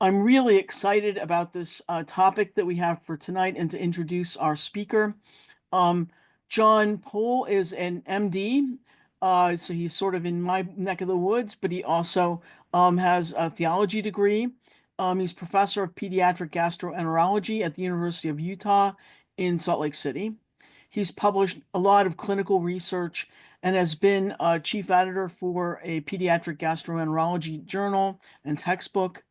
I'm really excited about this topic that we have for tonight and to introduce our speaker. Um, John Pohl is an MD, so he's sort of in my neck of the woods, but he also has a theology degree. He's professor of pediatric gastroenterology at the University of Utah in Salt Lake City. He's published a lot of clinical research and has been chief editor for a pediatric gastroenterology journal and textbook.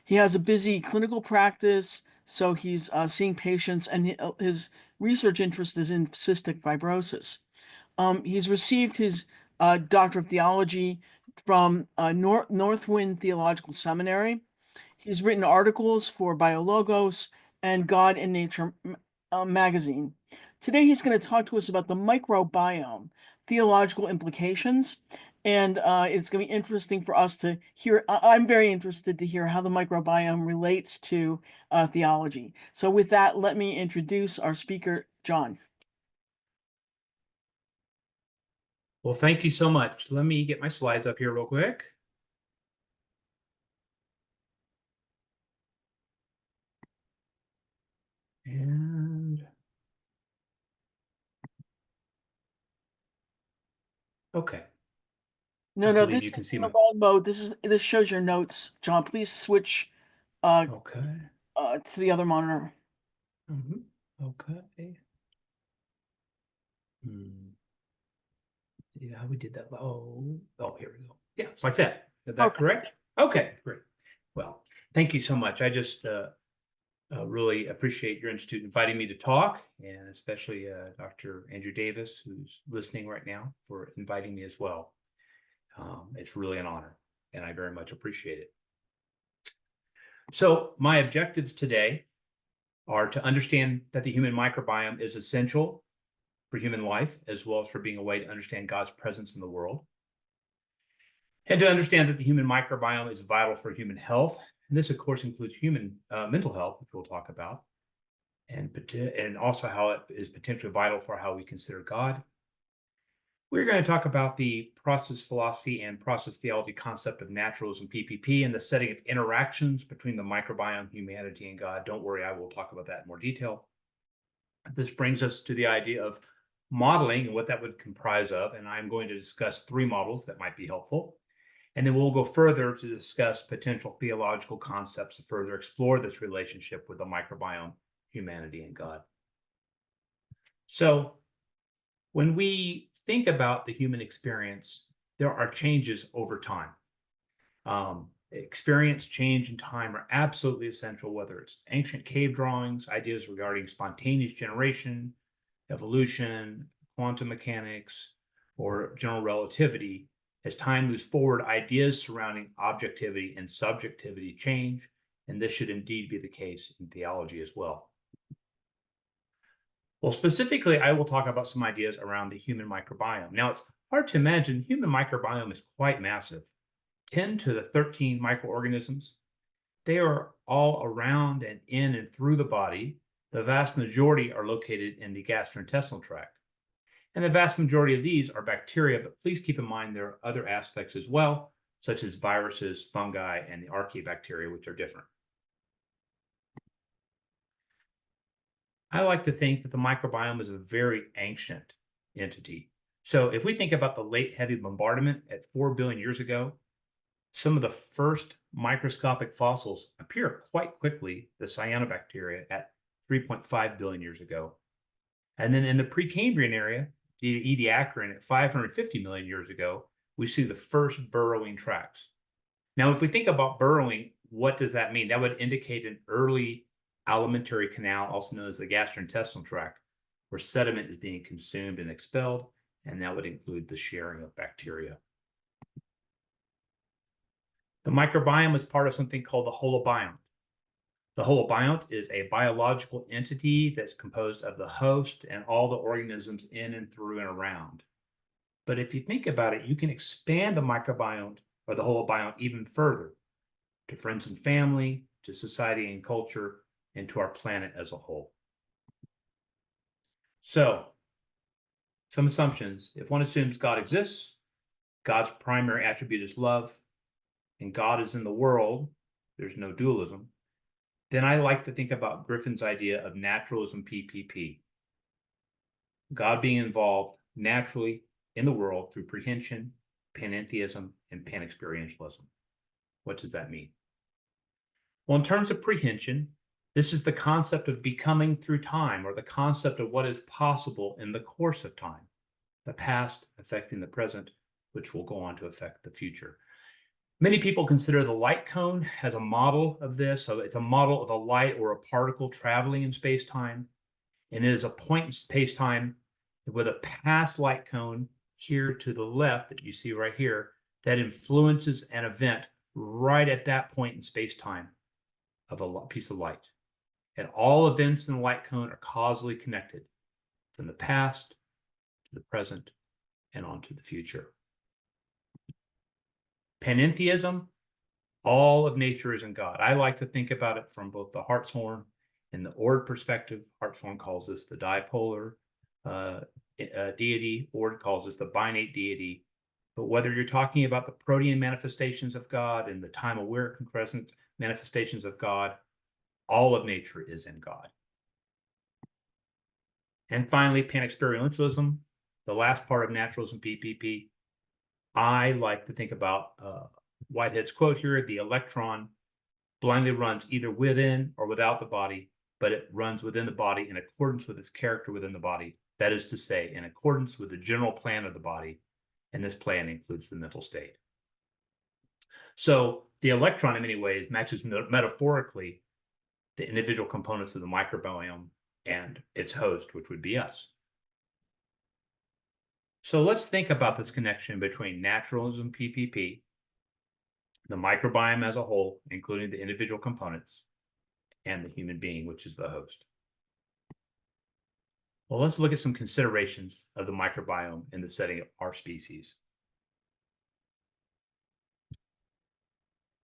He has a busy clinical practice, so he's seeing patients, and his research interest is in cystic fibrosis. He's received his Doctor of Theology from Northwind Theological Seminary. He's written articles for BioLogos and God and Nature magazine. Today, he's going to talk to us about the microbiome, theological implications, and it's going to be interesting for us to hear. I'm very interested to hear how the microbiome relates to theology. So with that, let me introduce our speaker, John. Well, thank you so much. Let me get my slides up here real quick. And okay. No, I no, believe this you can is see in the my wrong mode. This shows your notes, John. Please switch okay. to the other monitor. Okay. See how we did that. Oh, here we go. Yeah, it's like that. Is that correct? Okay, great. Well, thank you so much. I just really appreciate your institute inviting me to talk, and especially Dr. Andrew Davis, who's listening right now, for inviting me as well. It's really an honor, and I very much appreciate it. So my objectives today are to understand that the human microbiome is essential for human life, as well as for being a way to understand God's presence in the world. And to understand that the human microbiome is vital for human health. And this, of course, includes human mental health, which we'll talk about, and also how it is potentially vital for how we consider God. We're going to talk about the process philosophy and process theology concept of naturalism, PPP, and the setting of interactions between the microbiome, humanity, and God. Don't worry, I will talk about that in more detail. This brings us to the idea of modeling and what that would comprise of, and I'm going to discuss 3 models that might be helpful. And then we'll go further to discuss potential theological concepts to further explore this relationship with the microbiome, humanity, and God. So when we think about the human experience, there are changes over time. Experience, change, and time are absolutely essential, whether it's ancient cave drawings, ideas regarding spontaneous generation, evolution, quantum mechanics, or general relativity. As time moves forward, ideas surrounding objectivity and subjectivity change, and this should indeed be the case in theology as well. Well, specifically, I will talk about some ideas around the human microbiome. Now, it's hard to imagine the human microbiome is quite massive. 10 to the 13 microorganisms. They are all around and in and through the body. The vast majority are located in the gastrointestinal tract. And the vast majority of these are bacteria, but please keep in mind there are other aspects as well, such as viruses, fungi, and the archaebacteria, which are different. I like to think that the microbiome is a very ancient entity. So if we think about the late heavy bombardment at 4 billion years ago, some of the first microscopic fossils appear quite quickly, the cyanobacteria, at 3.5 billion years ago. And then in the Precambrian area, the Ediacaran at 550 million years ago, we see the first burrowing tracks. Now, if we think about burrowing, what does that mean? That would indicate an early alimentary canal, also known as the gastrointestinal tract, where sediment is being consumed and expelled, and that would include the sharing of bacteria. The microbiome is part of something called the holobiont. The holobiont is a biological entity that's composed of the host and all the organisms in and through and around. But if you think about it, you can expand the microbiome or the holobiont even further to friends and family, to society and culture, and to our planet as a whole. So, some assumptions. If one assumes God exists, God's primary attribute is love, and God is in the world, there's no dualism, then I like to think about Griffin's idea of naturalism PPP. God being involved naturally in the world through prehension, panentheism, and panexperientialism. What does that mean? Well, in terms of prehension, this is the concept of becoming through time, or the concept of what is possible in the course of time, the past affecting the present, which will go on to affect the future. Many people consider the light cone as a model of this. So it's a model of a light or a particle traveling in space-time. And it is a point in space-time with a past light cone here to the left that you see right here that influences an event right at that point in space-time of a piece of light. And all events in the light cone are causally connected from the past to the present and on to the future. Panentheism, all of nature is in God. I like to think about it from both the Hartshorne and the Ord perspective. Hartshorne calls this the dipolar deity. Ord calls this the binate deity. But whether you're talking about the protean manifestations of God and the time-aware concrescent manifestations of God, all of nature is in God. And finally, panexperientialism, the last part of naturalism PPP. I like to think about Whitehead's quote here: the electron blindly runs either within or without the body, but it runs within the body in accordance with its character within the body. That is to say, in accordance with the general plan of the body, and this plan includes the mental state. So the electron, in many ways, matches metaphorically the individual components of the microbiome and its host, which would be us. So let's think about this connection between naturalism PPP, the microbiome as a whole, including the individual components, and the human being, which is the host. Well, let's look at some considerations of the microbiome in the setting of our species.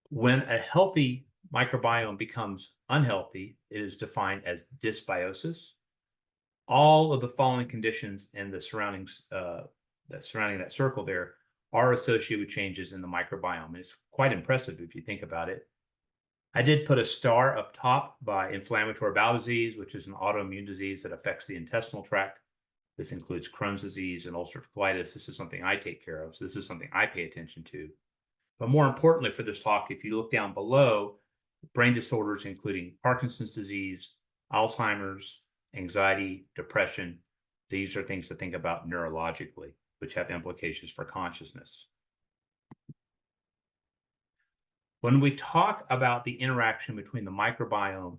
When a healthy microbiome becomes unhealthy, it is defined as dysbiosis. All of the following conditions and the surroundings surrounding that circle there are associated with changes in the microbiome. And it's quite impressive if you think about it. I did put a star up top by inflammatory bowel disease, which is an autoimmune disease that affects the intestinal tract. This includes Crohn's disease and ulcerative colitis. This is something I take care of. So this is something I pay attention to. But more importantly for this talk, if you look down below, brain disorders including Parkinson's disease, Alzheimer's, anxiety, depression, these are things to think about neurologically, which have implications for consciousness. When we talk about the interaction between the microbiome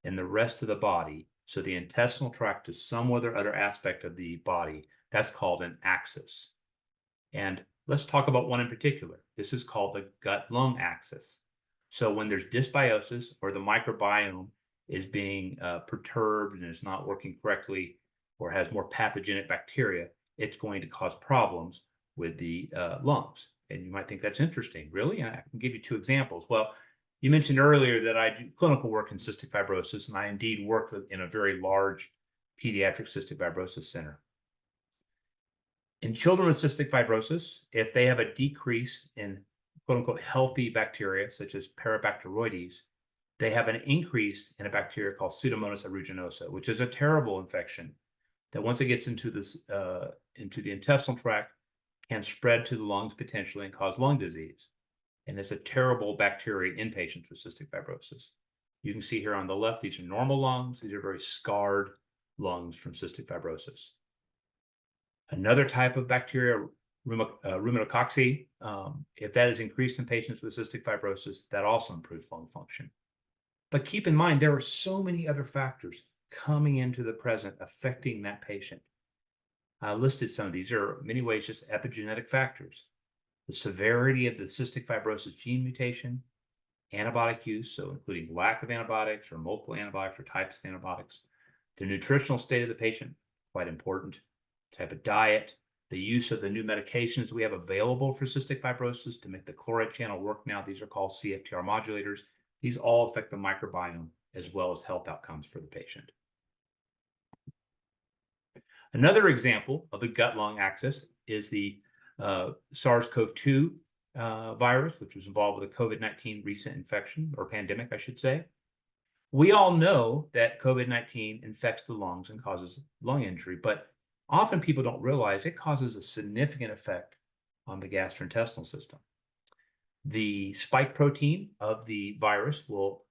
and the rest of the body, so the intestinal tract to some other aspect of the body, that's called an axis. And let's talk about one in particular. This is called the gut-lung axis. So when there's dysbiosis or the microbiome is being perturbed and is not working correctly or has more pathogenic bacteria, it's going to cause problems with the lungs. And you might think that's interesting. Really? I can give you two examples. Well, you mentioned earlier that I do clinical work in cystic fibrosis, and I indeed work in a very large pediatric cystic fibrosis center. In children with cystic fibrosis, if they have a decrease in quote-unquote healthy bacteria, such as Parabacteroides, they have an increase in a bacteria called Pseudomonas aeruginosa, which is a terrible infection that once it gets into the intestinal tract, can spread to the lungs potentially and cause lung disease. And it's a terrible bacteria in patients with cystic fibrosis. You can see here on the left, these are normal lungs. These are very scarred lungs from cystic fibrosis. Another type of bacteria, Rheumatococcus, if that is increased in patients with cystic fibrosis, that also improves lung function. But keep in mind, there are so many other factors coming into the present affecting that patient. I listed some of these. There are in many ways just epigenetic factors. The severity of the cystic fibrosis gene mutation, antibiotic use, so including lack of antibiotics or multiple antibiotics or types of antibiotics, the nutritional state of the patient, quite important, type of diet, the use of the new medications we have available for cystic fibrosis to make the chloride channel work now. These are called CFTR modulators. These all affect the microbiome as well as health outcomes for the patient. Another example of the gut-lung axis is the SARS-CoV-2 virus, which was involved with a COVID-19 recent infection or pandemic, I should say. We all know that COVID-19 infects the lungs and causes lung injury, but often people don't realize it causes a significant effect on the gastrointestinal system. The spike protein of the virus will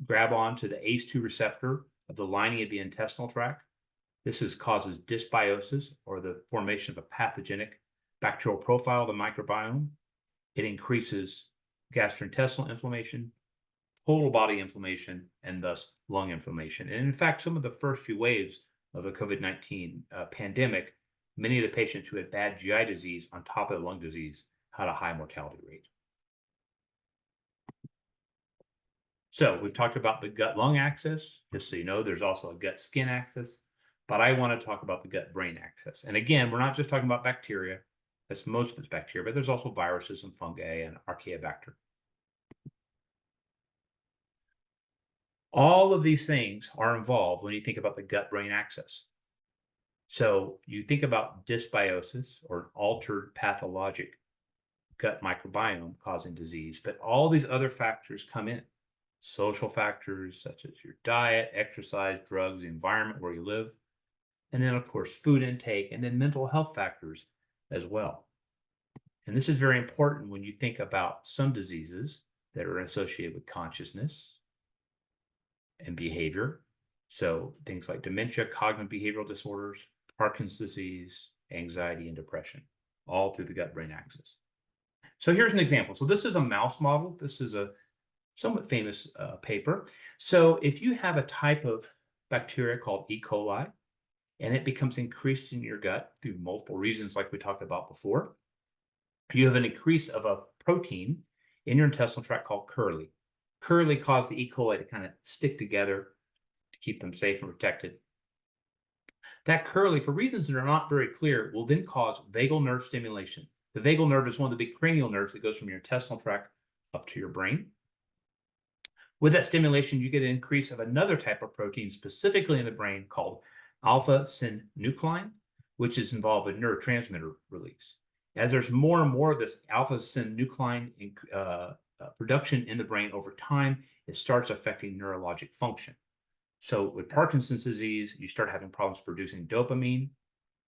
grab onto the ACE2 receptor of the lining of the intestinal tract. This causes dysbiosis, or the formation of a pathogenic bacterial profile of the microbiome. It increases gastrointestinal inflammation, total body inflammation, and thus lung inflammation. And in fact, some of the first few waves of the COVID-19 pandemic, many of the patients who had bad GI disease on top of the lung disease had a high mortality rate. So we've talked about the gut-lung axis. Just so you know, there's also a gut-skin axis, but I want to talk about the gut-brain axis. And again, we're not just talking about bacteria. That's most of it's bacteria, but there's also viruses and fungi and archaeobacter. All of these things are involved when you think about the gut-brain axis. So you think about dysbiosis or altered pathologic gut microbiome causing disease, but all these other factors come in. Social factors such as your diet, exercise, drugs, the environment where you live, and then of course food intake, and then mental health factors as well. And this is very important when you think about some diseases that are associated with consciousness and behavior. So things like dementia, cognitive behavioral disorders, Parkinson's disease, anxiety, and depression, all through the gut-brain axis. So here's an example. So this is a mouse model. This is a somewhat famous paper. So if you have a type of bacteria called E. coli, and it becomes increased in your gut through multiple reasons like we talked about before, you have an increase of a protein in your intestinal tract called curly. Curly cause the E. coli to kind of stick together to keep them safe and protected. That curly, for reasons that are not very clear, will then cause vagal nerve stimulation. The vagal nerve is one of the big cranial nerves that goes from your intestinal tract up to your brain. With that stimulation, you get an increase of another type of protein specifically in the brain called alpha-synuclein, which is involved in neurotransmitter release. As there's more and more of this alpha-synuclein production in the brain over time, it starts affecting neurologic function. So with Parkinson's disease, you start having problems producing dopamine.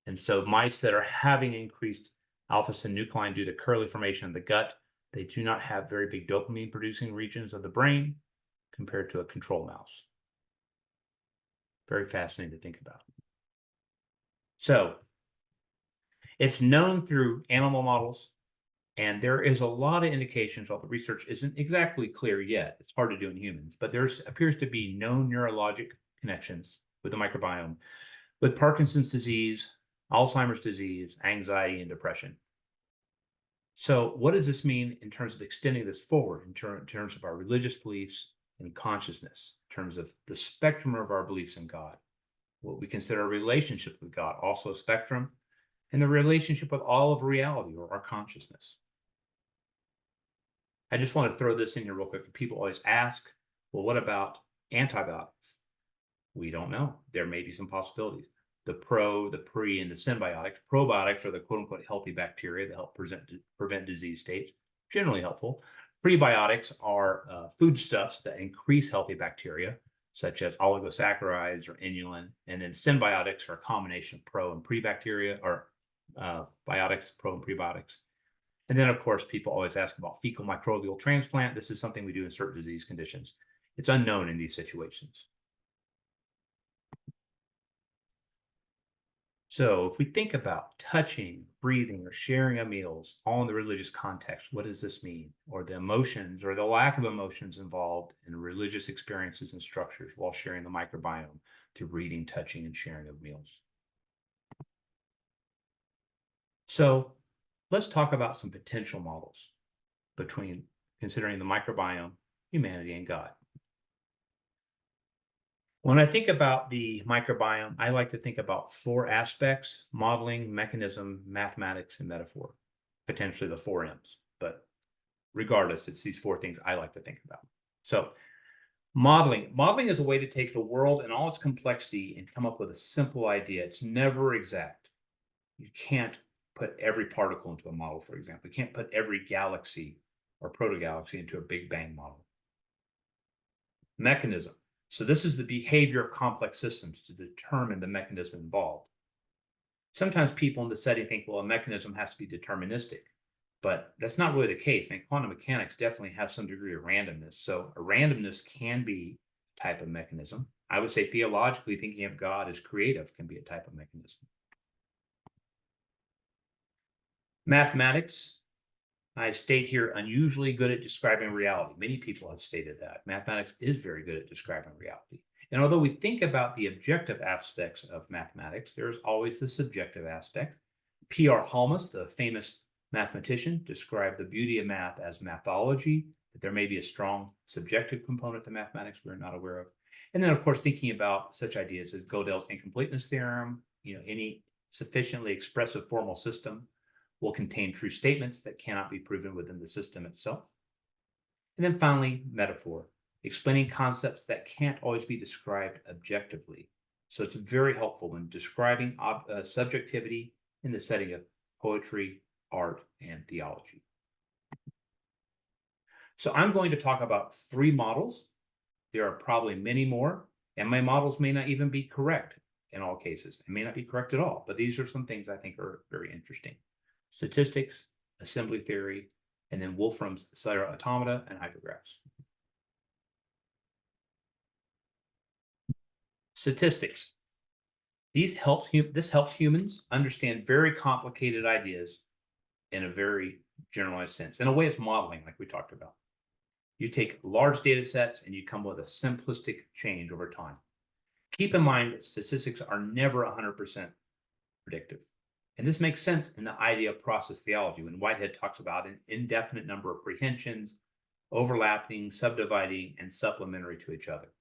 And so mice that are having increased alpha-synuclein due to curly formation of the gut, they do not have very big dopamine producing regions of the brain compared to a control mouse. Very fascinating to think about. So it's known through animal models, and there is a lot of indications, although the research isn't exactly clear yet. It's hard to do in humans, but there appears to be known neurologic connections with the microbiome, with Parkinson's disease, Alzheimer's disease, anxiety, and depression. So what does this mean in terms of extending this forward in terms of our religious beliefs and consciousness, in terms of the spectrum of our beliefs in God, what we consider a relationship with God, also a spectrum, and the relationship with all of reality or our consciousness? I just want to throw this in here real quick. People always ask, well, what about antibiotics? We don't know. There may be some possibilities. The pro, the pre, and the symbiotics. Probiotics are the quote-unquote healthy bacteria that help prevent disease states, generally helpful. Prebiotics are foodstuffs that increase healthy bacteria, such as oligosaccharides or inulin. And then symbiotics are a combination of pro and pre-bacteria, or biotics, pro and prebiotics. And then, of course, people always ask about fecal microbial transplant. This is something we do in certain disease conditions. It's unknown in these situations. So if we think about touching, breathing, or sharing of meals, all in the religious context, what does this mean? Or the emotions or the lack of emotions involved in religious experiences and structures while sharing the microbiome through breathing, touching, and sharing of meals. So let's talk about some potential models between considering the microbiome, humanity, and God. When I think about the microbiome, I like to think about 4 aspects: modeling, mechanism, mathematics, and metaphor. Potentially the 4 M's, but regardless, it's these 4 things I like to think about. So modeling. Modeling is a way to take the world and all its complexity and come up with a simple idea. It's never exact. You can't put every particle into a model, for example. You can't put every galaxy or protogalaxy into a Big Bang model. Mechanism. So this is the behavior of complex systems to determine the mechanism involved. Sometimes people in the setting think, well, a mechanism has to be deterministic, but that's not really the case. I mean, quantum mechanics definitely has some degree of randomness. So a randomness can be a type of mechanism. I would say theologically, thinking of God as creative can be a type of mechanism. Mathematics, I state here, unusually good at describing reality. Many people have stated that. Mathematics is very good at describing reality. And although we think about the objective aspects of mathematics, there's always the subjective aspect. P.R. Halmos, the famous mathematician, described the beauty of math as mathology, that there may be a strong subjective component to mathematics we're not aware of. And then, of course, thinking about such ideas as Gödel's incompleteness theorem, any sufficiently expressive formal system will contain true statements that cannot be proven within the system itself. And then finally, metaphor, explaining concepts that can't always be described objectively. So it's very helpful when describing subjectivity in the setting of poetry, art, and theology. So I'm going to talk about 3 models. There are probably many more, and my models may not even be correct in all cases. It may not be correct at all, but these are some things I think are very interesting. Statistics, assembly theory, and then Wolfram's cellular automata and hypergraphs. Statistics. This helps humans understand very complicated ideas in a very generalized sense. In a way, it's modeling, like we talked about. You take large data sets and you come with a simplistic change over time. Keep in mind that statistics are never 100% predictive. And this makes sense in the idea of process theology when Whitehead talks about an indefinite number of prehensions, overlapping, subdividing, and supplementary to each other.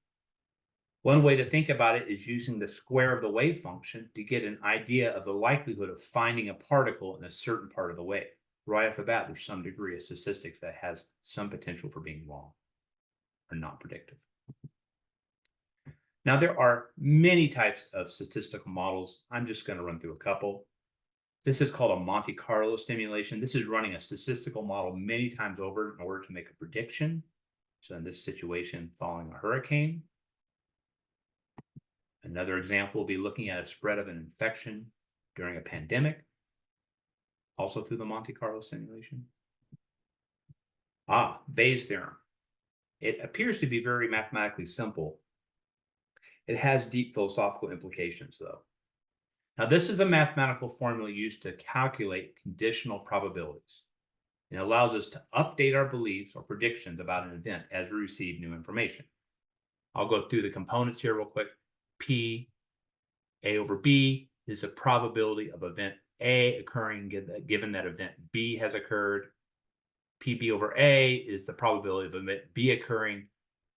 One way to think about it is using the square of the wave function to get an idea of the likelihood of finding a particle in a certain part of the wave. Right off the bat, there's some degree of statistics that has some potential for being wrong or not predictive. Now, there are many types of statistical models. I'm just going to run through a couple. This is called a Monte Carlo simulation. This is running a statistical model many times over in order to make a prediction. So in this situation, following a hurricane. Another example will be looking at a spread of an infection during a pandemic, also through the Monte Carlo simulation. Bayes' theorem. It appears to be very mathematically simple. It has deep philosophical implications, though. Now, this is a mathematical formula used to calculate conditional probabilities. It allows us to update our beliefs or predictions about an event as we receive new information. I'll go through the components here real quick. P, A over B is the probability of event A occurring given that event B has occurred. PB over A is the probability of event B occurring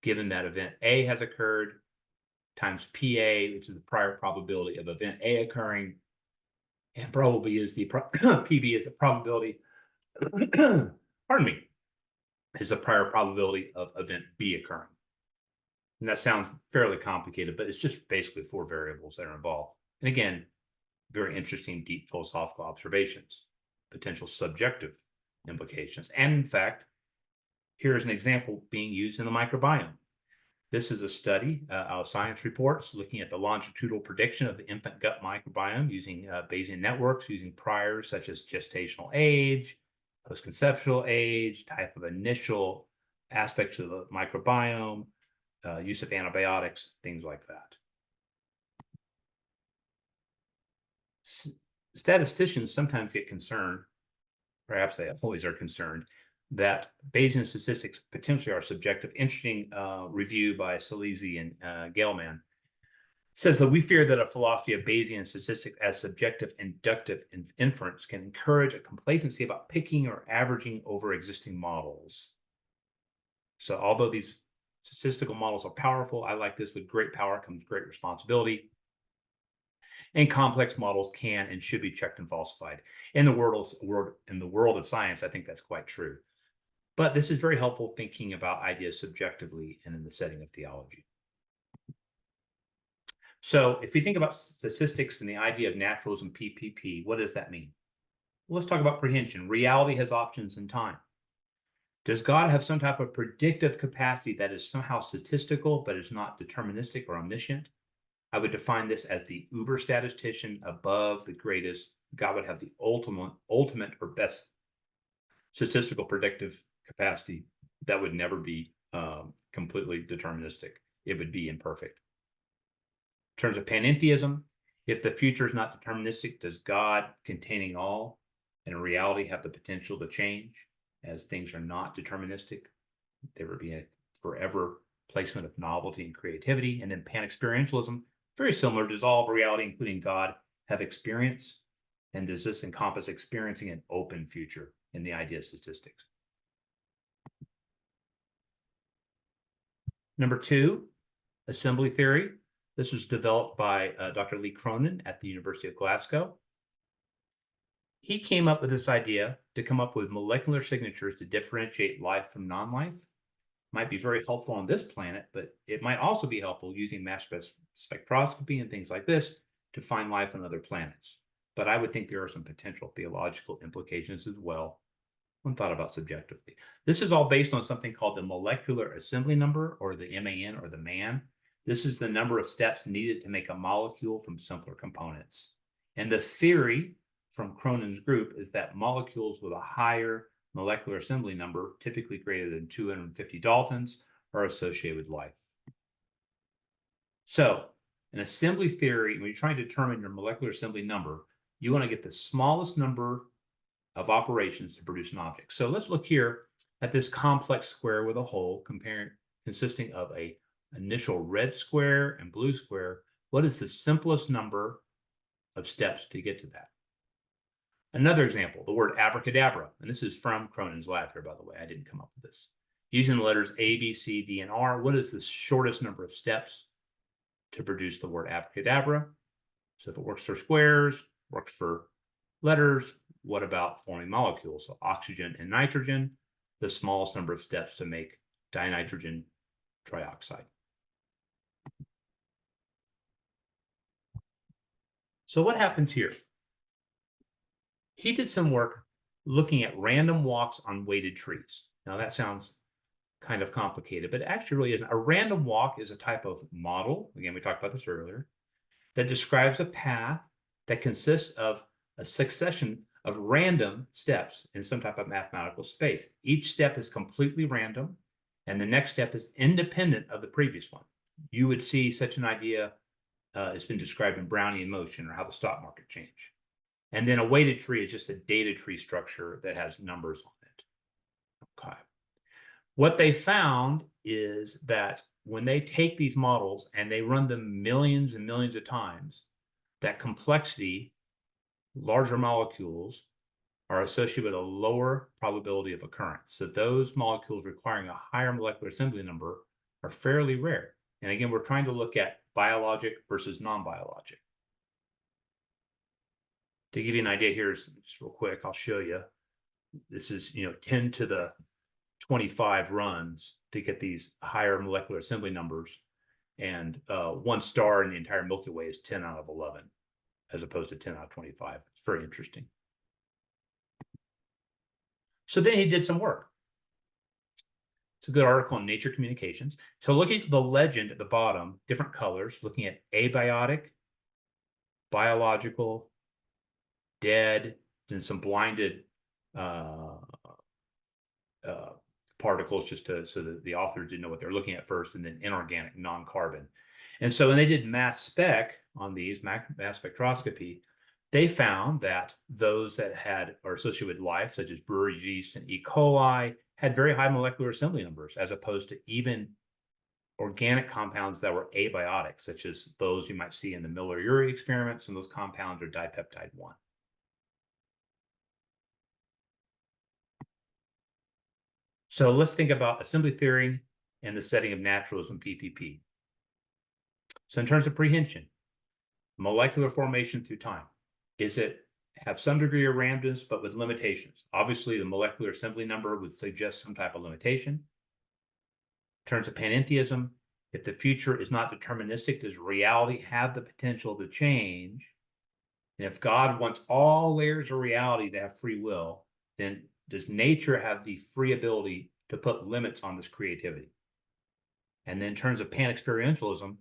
given that event A has occurred, times PA, which is the prior probability of event A occurring, and probably is the PB is the probability, pardon me, is the prior probability of event B occurring. And that sounds fairly complicated, but it's just basically 4 variables that are involved. And again, very interesting, deep philosophical observations, potential subjective implications. And in fact, here's an example being used in the microbiome. This is a study of science reports looking at the longitudinal prediction of the infant gut microbiome using Bayesian networks, using priors such as gestational age, postconceptual age, type of initial aspects of the microbiome, use of antibiotics, things like that. Statisticians sometimes get concerned, perhaps they always are concerned, that Bayesian statistics potentially are subjective. Interesting review by Salesi and Gelman says that we fear that a philosophy of Bayesian statistics as subjective inductive inference can encourage a complacency about picking or averaging over existing models. So although these statistical models are powerful, I like this, with great power comes great responsibility. And complex models can and should be checked and falsified. In the world of science, I think that's quite true. But this is very helpful thinking about ideas subjectively and in the setting of theology. So if we think about statistics and the idea of naturalism PPP, what does that mean? Let's talk about prehension. Reality has options in time. Does God have some type of predictive capacity that is somehow statistical, but is not deterministic or omniscient? I would define this as the uber statistician above the greatest. God would have the ultimate or best statistical predictive capacity that would never be completely deterministic. It would be imperfect. In terms of panentheism, if the future is not deterministic, does God, containing all, in reality have the potential to change as things are not deterministic? There would be a forever placement of novelty and creativity. And then panexperientialism, very similar. Does all of reality, including God, have experience? And does this encompass experiencing an open future in the idea of statistics? Number two, assembly theory. This was developed by Dr. Lee Cronin at the University of Glasgow. He came up with this idea to come up with molecular signatures to differentiate life from non-life. Might be very helpful on this planet, but it might also be helpful using mass spectroscopy and things like this to find life on other planets. But I would think there are some potential theological implications as well when thought about subjectively. This is all based on something called the molecular assembly number, or the MAN, or the MAN. This is the number of steps needed to make a molecule from simpler components. And the theory from Cronin's group is that molecules with a higher molecular assembly number, typically greater than 250 Daltons, are associated with life. So, in assembly theory, when you're trying to determine your molecular assembly number, you want to get the smallest number of operations to produce an object. So let's look here at this complex square with a hole consisting of a initial red square and blue square. What is the simplest number of steps to get to that? Another example, the word abracadabra, and this is from Cronin's lab here, by the way. I didn't come up with this. Using the letters A, B, C, D, and R, what is the shortest number of steps to produce the word abracadabra? So if it works for squares, works for letters, what about forming molecules? So oxygen and nitrogen, the smallest number of steps to make dinitrogen trioxide. So what happens here? He did some work looking at random walks on weighted trees. Now that sounds kind of complicated, but it actually really isn't. A random walk is a type of model, again, we talked about this earlier, that describes a path that consists of a succession of random steps in some type of mathematical space. Each step is completely random, and the next step is independent of the previous one. You would see such an idea, it's been described in Brownian motion, or how the stock market changed. And then a weighted tree is just a data tree structure that has numbers on it. Okay. What they found is that when they take these models and they run them millions and millions of times, that complexity, larger molecules, are associated with a lower probability of occurrence. So those molecules requiring a higher molecular assembly number are fairly rare. And again, we're trying to look at biologic versus non-biologic. To give you an idea here, just real quick, I'll show you. This is 10 to the 25 runs to get these higher molecular assembly numbers. And 1 star in the entire Milky Way is 10 out of 11, as opposed to 10 out of 25. It's very interesting. So then he did some work. It's a good article in Nature Communications. So looking at the legend at the bottom, different colors, looking at abiotic, biological, dead, then some blinded particles, just so that the author didn't know what they're looking at first, and then inorganic, non-carbon. And so when they did mass spec on these, mass spectroscopy, they found that those that are associated with life, such as brewery yeast and E. coli, had very high molecular assembly numbers, as opposed to even organic compounds that were abiotic, such as those you might see in the Miller-Urey experiments, and those compounds are dipeptide 1. So let's think about assembly theory and the setting of naturalism, PPP. So in terms of prehension, molecular formation through time, is it have some degree of randomness, but with limitations? Obviously, the molecular assembly number would suggest some type of limitation. In terms of panentheism, if the future is not deterministic, does reality have the potential to change And if God wants all layers of reality to have free will, then does nature have the free ability to put limits on this creativity? And then in terms of pan-experientialism,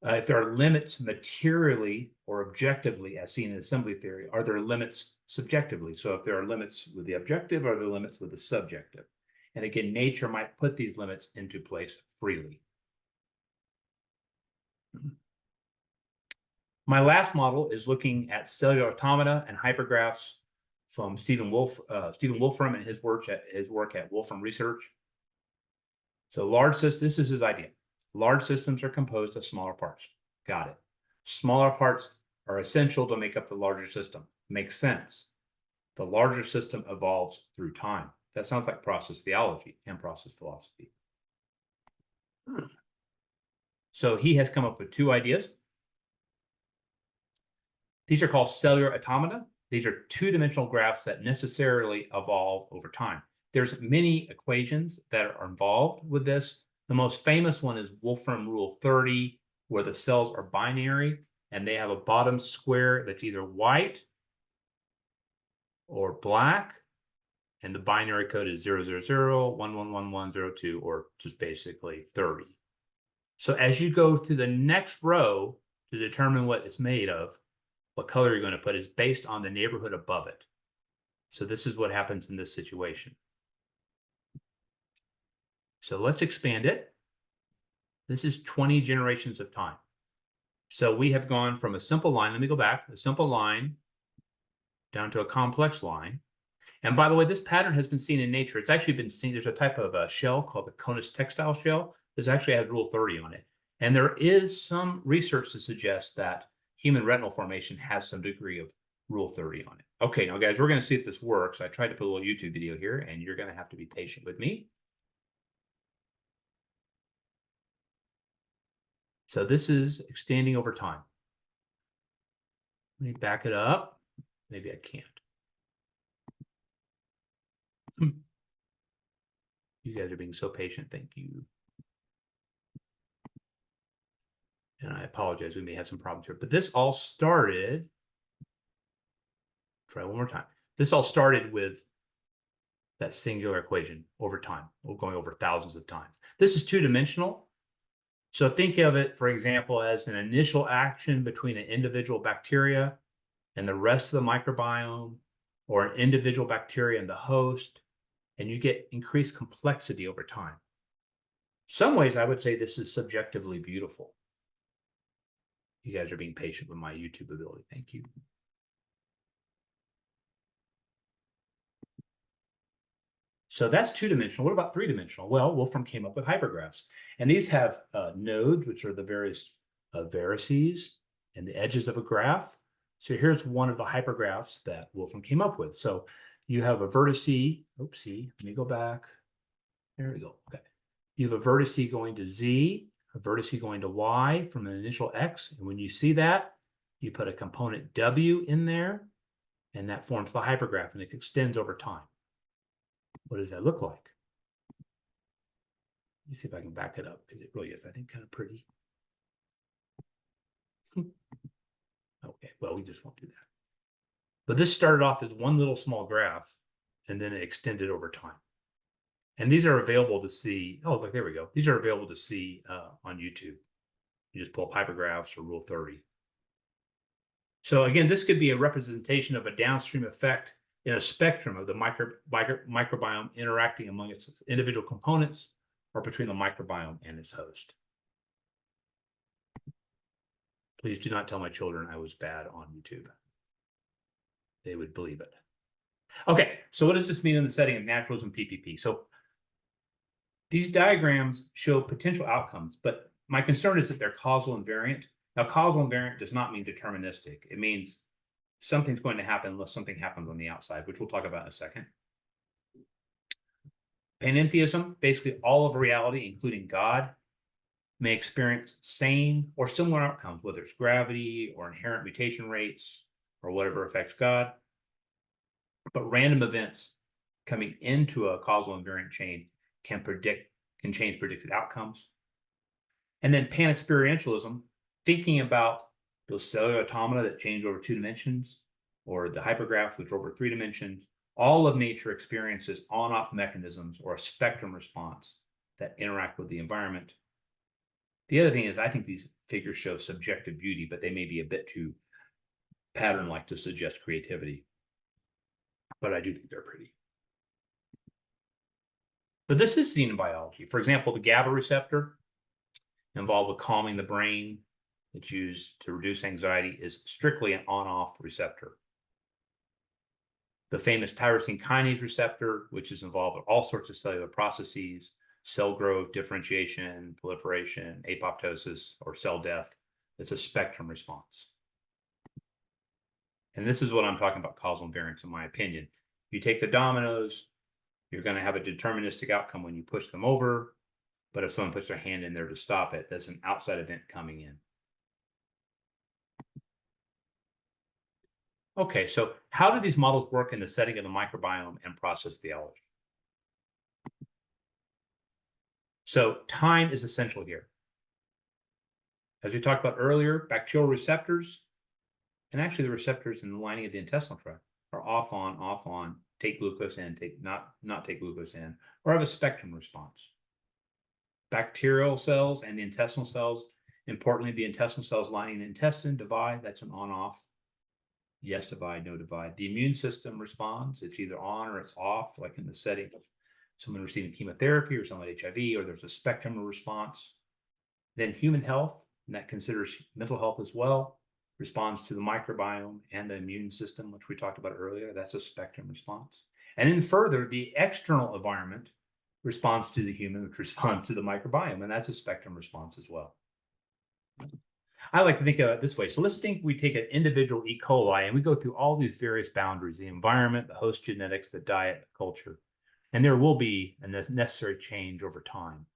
if there are limits materially or objectively, as seen in assembly theory, are there limits subjectively? So if there are limits with the objective, are there limits with the subjective? And again, nature might put these limits into place freely. My last model is looking at cellular automata and hypergraphs from Stephen Wolfram and his work at Wolfram Research. So large systems, this is his idea. Large systems are composed of smaller parts. Got it. Smaller parts are essential to make up the larger system. Makes sense. The larger system evolves through time. That sounds like process theology and process philosophy. So he has come up with two ideas. These are called cellular automata. These are two-dimensional graphs that necessarily evolve over time. There's many equations that are involved with this. The most famous one is Wolfram Rule 30, where the cells are binary and they have a bottom square that's either white or black, and the binary code is 000, 111102, or just basically 30. So as you go to the next row to determine what it's made of, what color you're going to put is based on the neighborhood above it. So this is what happens in this situation. So let's expand it. This is 20 generations of time. So we have gone from a simple line, let me go back, a simple line down to a complex line. And by the way, this pattern has been seen in nature. It's actually been seen, there's a type of a shell called the Conus textile shell. This actually has Rule 30 on it. And there is some research to suggest that human retinal formation has some degree of Rule 30 on it. Okay, now guys, we're going to see if this works. I tried to put a little YouTube video here, and you're going to have to be patient with me. So this is extending over time. Let me back it up. Maybe I can't. You guys are being so patient. Thank you. And I apologize. We may have some problems here. But this all started, try one more time. This all started with that singular equation over time, going over thousands of times. This is two-dimensional. So think of it, for example, as an initial action between an individual bacteria and the rest of the microbiome, or an individual bacteria and the host, and you get increased complexity over time. Some ways I would say this is subjectively beautiful. You guys are being patient with my YouTube ability. Thank you. So that's two-dimensional. What about three-dimensional? Well, Wolfram came up with hypergraphs. And these have nodes, which are the various vertices and the edges of a graph. So here's one of the hypergraphs that Wolfram came up with. So you have a vertex. Oopsie, let me go back. There we go. Okay. You have a vertex going to Z, a vertex going to Y from an initial X. And when you see that, you put a component W in there, and that forms the hypergraph, and it extends over time. What does that look like? Let me see if I can back it up, because it really is, I think, kind of pretty. Okay, well, we just won't do that. But this started off as one little small graph, and then it extended over time. And these are available to see. Oh, look, there we go. These are available to see on YouTube. You just pull up hypergraphs or Rule 30. So again, this could be a representation of a downstream effect in a spectrum of the microbiome interacting among its individual components or between the microbiome and its host. Please do not tell my children I was bad on YouTube. They would believe it. Okay, so what does this mean in the setting of naturalism PPP? So these diagrams show potential outcomes, but my concern is that they're causal invariant. Now, causal invariant does not mean deterministic. It means something's going to happen unless something happens on the outside, which we'll talk about in a second. Panentheism, basically all of reality, including God, may experience same or similar outcomes, whether it's gravity or inherent mutation rates or whatever affects God. But random events coming into a causal invariant chain can change predicted outcomes. And then pan-experientialism, thinking about those cellular automata that change over 2 dimensions, or the hypergraphs, which are over 3 dimensions. All of nature experiences on-off mechanisms or a spectrum response that interact with the environment. The other thing is, I think these figures show subjective beauty, but they may be a bit too pattern-like to suggest creativity. But I do think they're pretty. But this is seen in biology. For example, the GABA receptor, involved with calming the brain, that's used to reduce anxiety, is strictly an on-off receptor. The famous tyrosine kinase receptor, which is involved with all sorts of cellular processes, cell growth, differentiation, proliferation, apoptosis, or cell death, it's a spectrum response. And this is what I'm talking about causal invariance, in my opinion. You take the dominoes, you're going to have a deterministic outcome when you push them over. But if someone puts their hand in there to stop it, that's an outside event coming in. Okay, so how do these models work in the setting of the microbiome and process theology? So time is essential here. As we talked about earlier, bacterial receptors, and actually the receptors in the lining of the intestinal tract, are off on, take glucose in, not take glucose in, or have a spectrum response. Bacterial cells and the intestinal cells, importantly, the intestinal cells lining the intestine divide, that's an on-off. Yes divide, no divide. The immune system responds, it's either on or it's off, like in the setting of someone receiving chemotherapy or someone with HIV, or there's a spectrum of response. Then human health, and that considers mental health as well, responds to the microbiome and the immune system, which we talked about earlier. That's a spectrum response. And then further, the external environment responds to the human, which responds to the microbiome, and that's a spectrum response as well. I like to think of it this way. So let's think we take an individual E. coli and we go through all these various boundaries, the environment, the host genetics, the diet, the culture, and there will be a necessary change over time.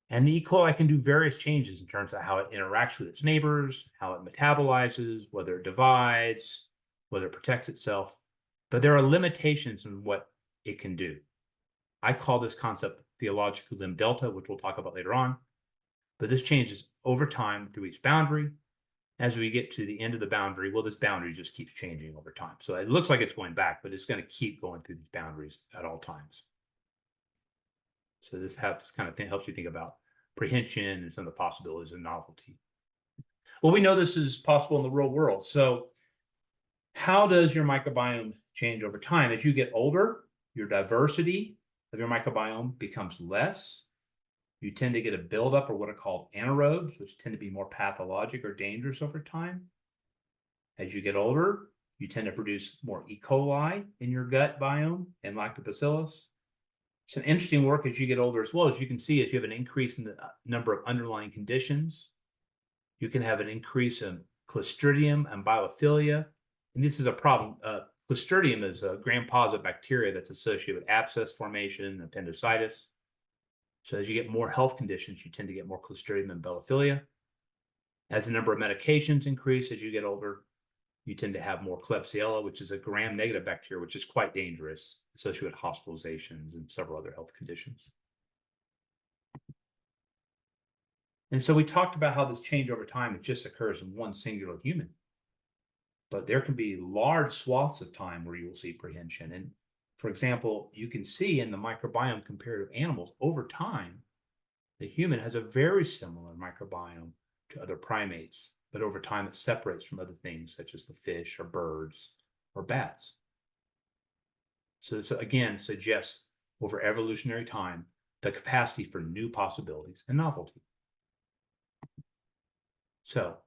And the E. coli can do various changes in terms of how it interacts with its neighbors, how it metabolizes, whether it divides, whether it protects itself. But there are limitations in what it can do. I call this concept theological limb delta, which we'll talk about later on. But this changes over time through each boundary. As we get to the end of the boundary, well, this boundary just keeps changing over time. So it looks like it's going back, but it's going to keep going through these boundaries at all times. So this kind of helps you think about prehension and some of the possibilities of novelty. Well, we know this is possible in the real world. So how does your microbiome change over time? As you get older, your diversity of your microbiome becomes less. You tend to get a buildup of what are called anaerobes, which tend to be more pathologic or dangerous over time. As you get older, you tend to produce more E. coli in your gut biome and lactobacillus. Some interesting work as you get older as well. As you can see, as you have an increase in the number of underlying conditions, you can have an increase in Clostridium and biophilia. And this is a problem. Clostridium is a gram-positive bacteria that's associated with abscess formation, appendicitis. So as you get more health conditions, you tend to get more Clostridium and biophilia. As the number of medications increase as you get older, you tend to have more Klebsiella, which is a gram-negative bacteria, which is quite dangerous, associated with hospitalizations and several other health conditions. And so we talked about how this change over time, it just occurs in one singular human. But there can be large swaths of time where you will see prehension. And for example, you can see in the microbiome compared to animals, over time, the human has a very similar microbiome to other primates, but over time it separates from other things such as the fish or birds or bats. So this again suggests over evolutionary time, the capacity for new possibilities and novelty. So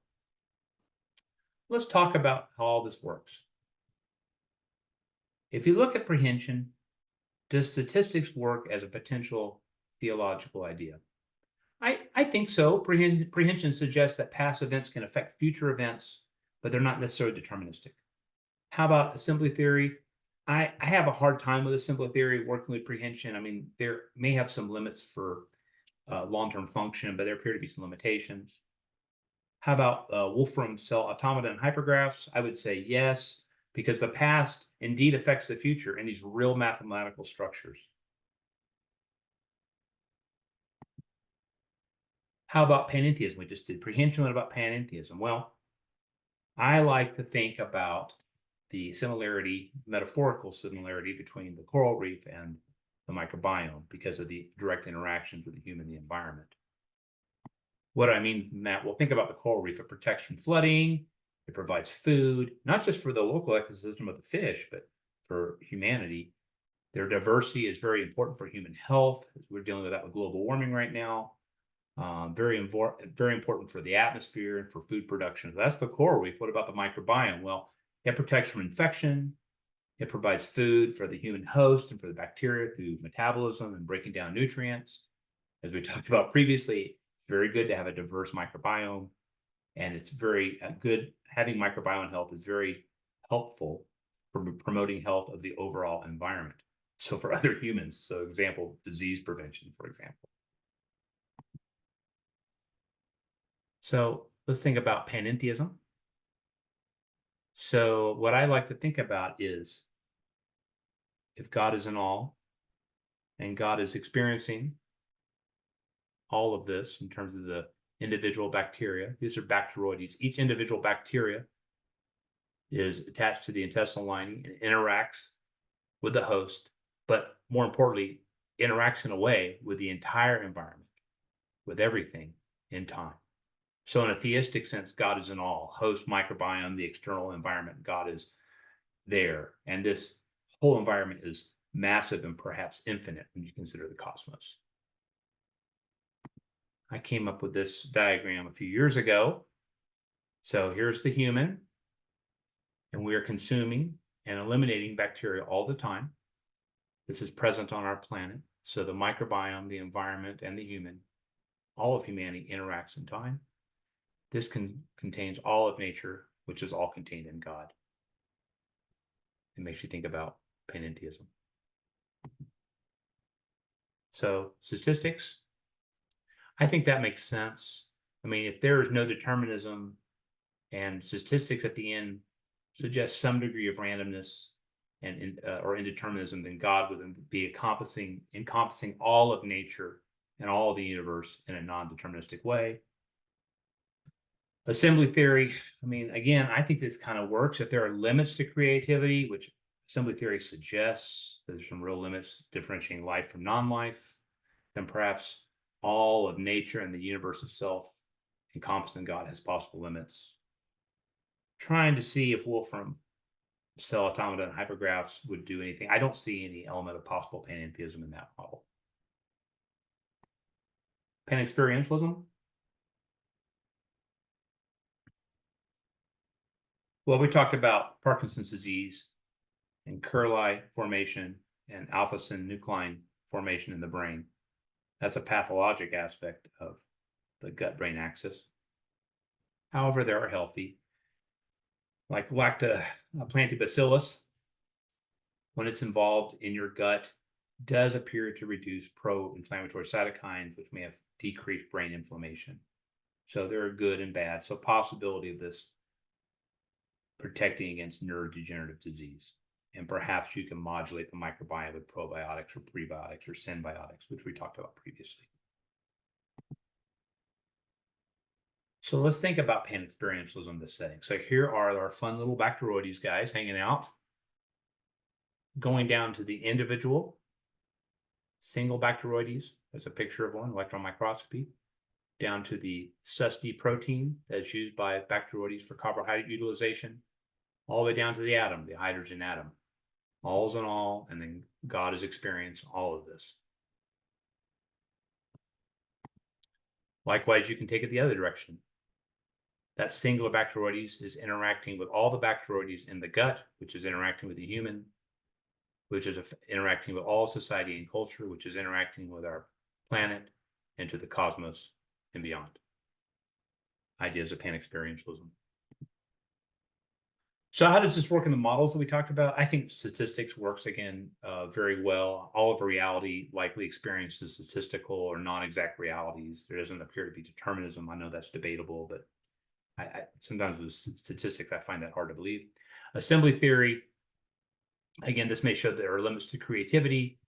let's talk about how all this works. If you look at prehension, does statistics work as a potential theological idea? I think so. Prehension suggests that past events can affect future events, but they're not necessarily deterministic. How about assembly theory? I have a hard time with assembly theory working with prehension. I mean, there may have some limits for long-term function, but there appear to be some limitations. How about Wolfram cell automata and hypergraphs? I would say yes, because the past indeed affects the future in these real mathematical structures. How about panentheism? We just did prehension about panentheism. Well, I like to think about the similarity, metaphorical similarity between the coral reef and the microbiome because of the direct interactions with the human and the environment. What do I mean from that? Well, think about the coral reef. It protects from flooding. It provides food, not just for the local ecosystem of the fish, but for humanity. Their diversity is very important for human health. We're dealing with that with global warming right now. Very important for the atmosphere and for food production. So that's the coral reef. What about the microbiome? Well, it protects from infection. It provides food for the human host and for the bacteria through metabolism and breaking down nutrients. As we talked about previously, it's very good to have a diverse microbiome. And it's very good. Having microbiome health is very helpful for promoting health of the overall environment. So for other humans, so example, disease prevention, for example. So let's think about panentheism. So what I like to think about is if God is in all and God is experiencing all of this in terms of the individual bacteria, these are bacteroides. Each individual bacteria is attached to the intestinal lining and interacts with the host, but more importantly, interacts in a way with the entire environment, with everything in time. So in a theistic sense, God is in all. Host, microbiome, the external environment, God is there. And this whole environment is massive and perhaps infinite when you consider the cosmos. I came up with this diagram a few years ago. So here's the human, and we are consuming and eliminating bacteria all the time. This is present on our planet. So the microbiome, the environment, and the human, all of humanity interacts in time. This contains all of nature, which is all contained in God. It makes you think about panentheism. So statistics, I think that makes sense. I mean, if there is no determinism and statistics at the end suggest some degree of randomness and or indeterminism, then God would be encompassing all of nature and all of the universe in a non-deterministic way. Assembly theory, I mean, again, I think this kind of works. If there are limits to creativity, which assembly theory suggests there's some real limits differentiating life from non-life, then perhaps all of nature and the universe itself encompassed in God has possible limits. Trying to see if Wolfram cell automata and hypergraphs would do anything. I don't see any element of possible panentheism in that model. Panexperientialism. Well, we talked about Parkinson's disease and Curli formation and alpha-synuclein formation in the brain. That's a pathologic aspect of the gut-brain axis. However, there are healthy, like lactobacillus, when it's involved in your gut, does appear to reduce pro-inflammatory cytokines, which may have decreased brain inflammation. So there are good and bad. So possibility of this protecting against neurodegenerative disease. And perhaps you can modulate the microbiome with probiotics or prebiotics or symbiotics, which we talked about previously. So let's think about panexperientialism in this setting. So here are our fun little bacteroides guys hanging out, going down to the individual single bacteroides. That's a picture of one, electron microscopy, down to the SUSD protein that's used by bacteroides for carbohydrate utilization, all the way down to the atom, the hydrogen atom. All's in all, and then God has experienced all of this. Likewise, you can take it the other direction. That singular bacteroides is interacting with all the bacteroides in the gut, which is interacting with the human, which is interacting with all society and culture, which is interacting with our planet, into the cosmos and beyond. Ideas of panexperientialism. So how does this work in the models that we talked about? I think statistics works, again, very well. All of reality likely experiences statistical or non-exact realities. There doesn't appear to be determinism. I know that's debatable, but I sometimes with statistics, I find that hard to believe. Assembly theory, again, this may show that there are limits to creativity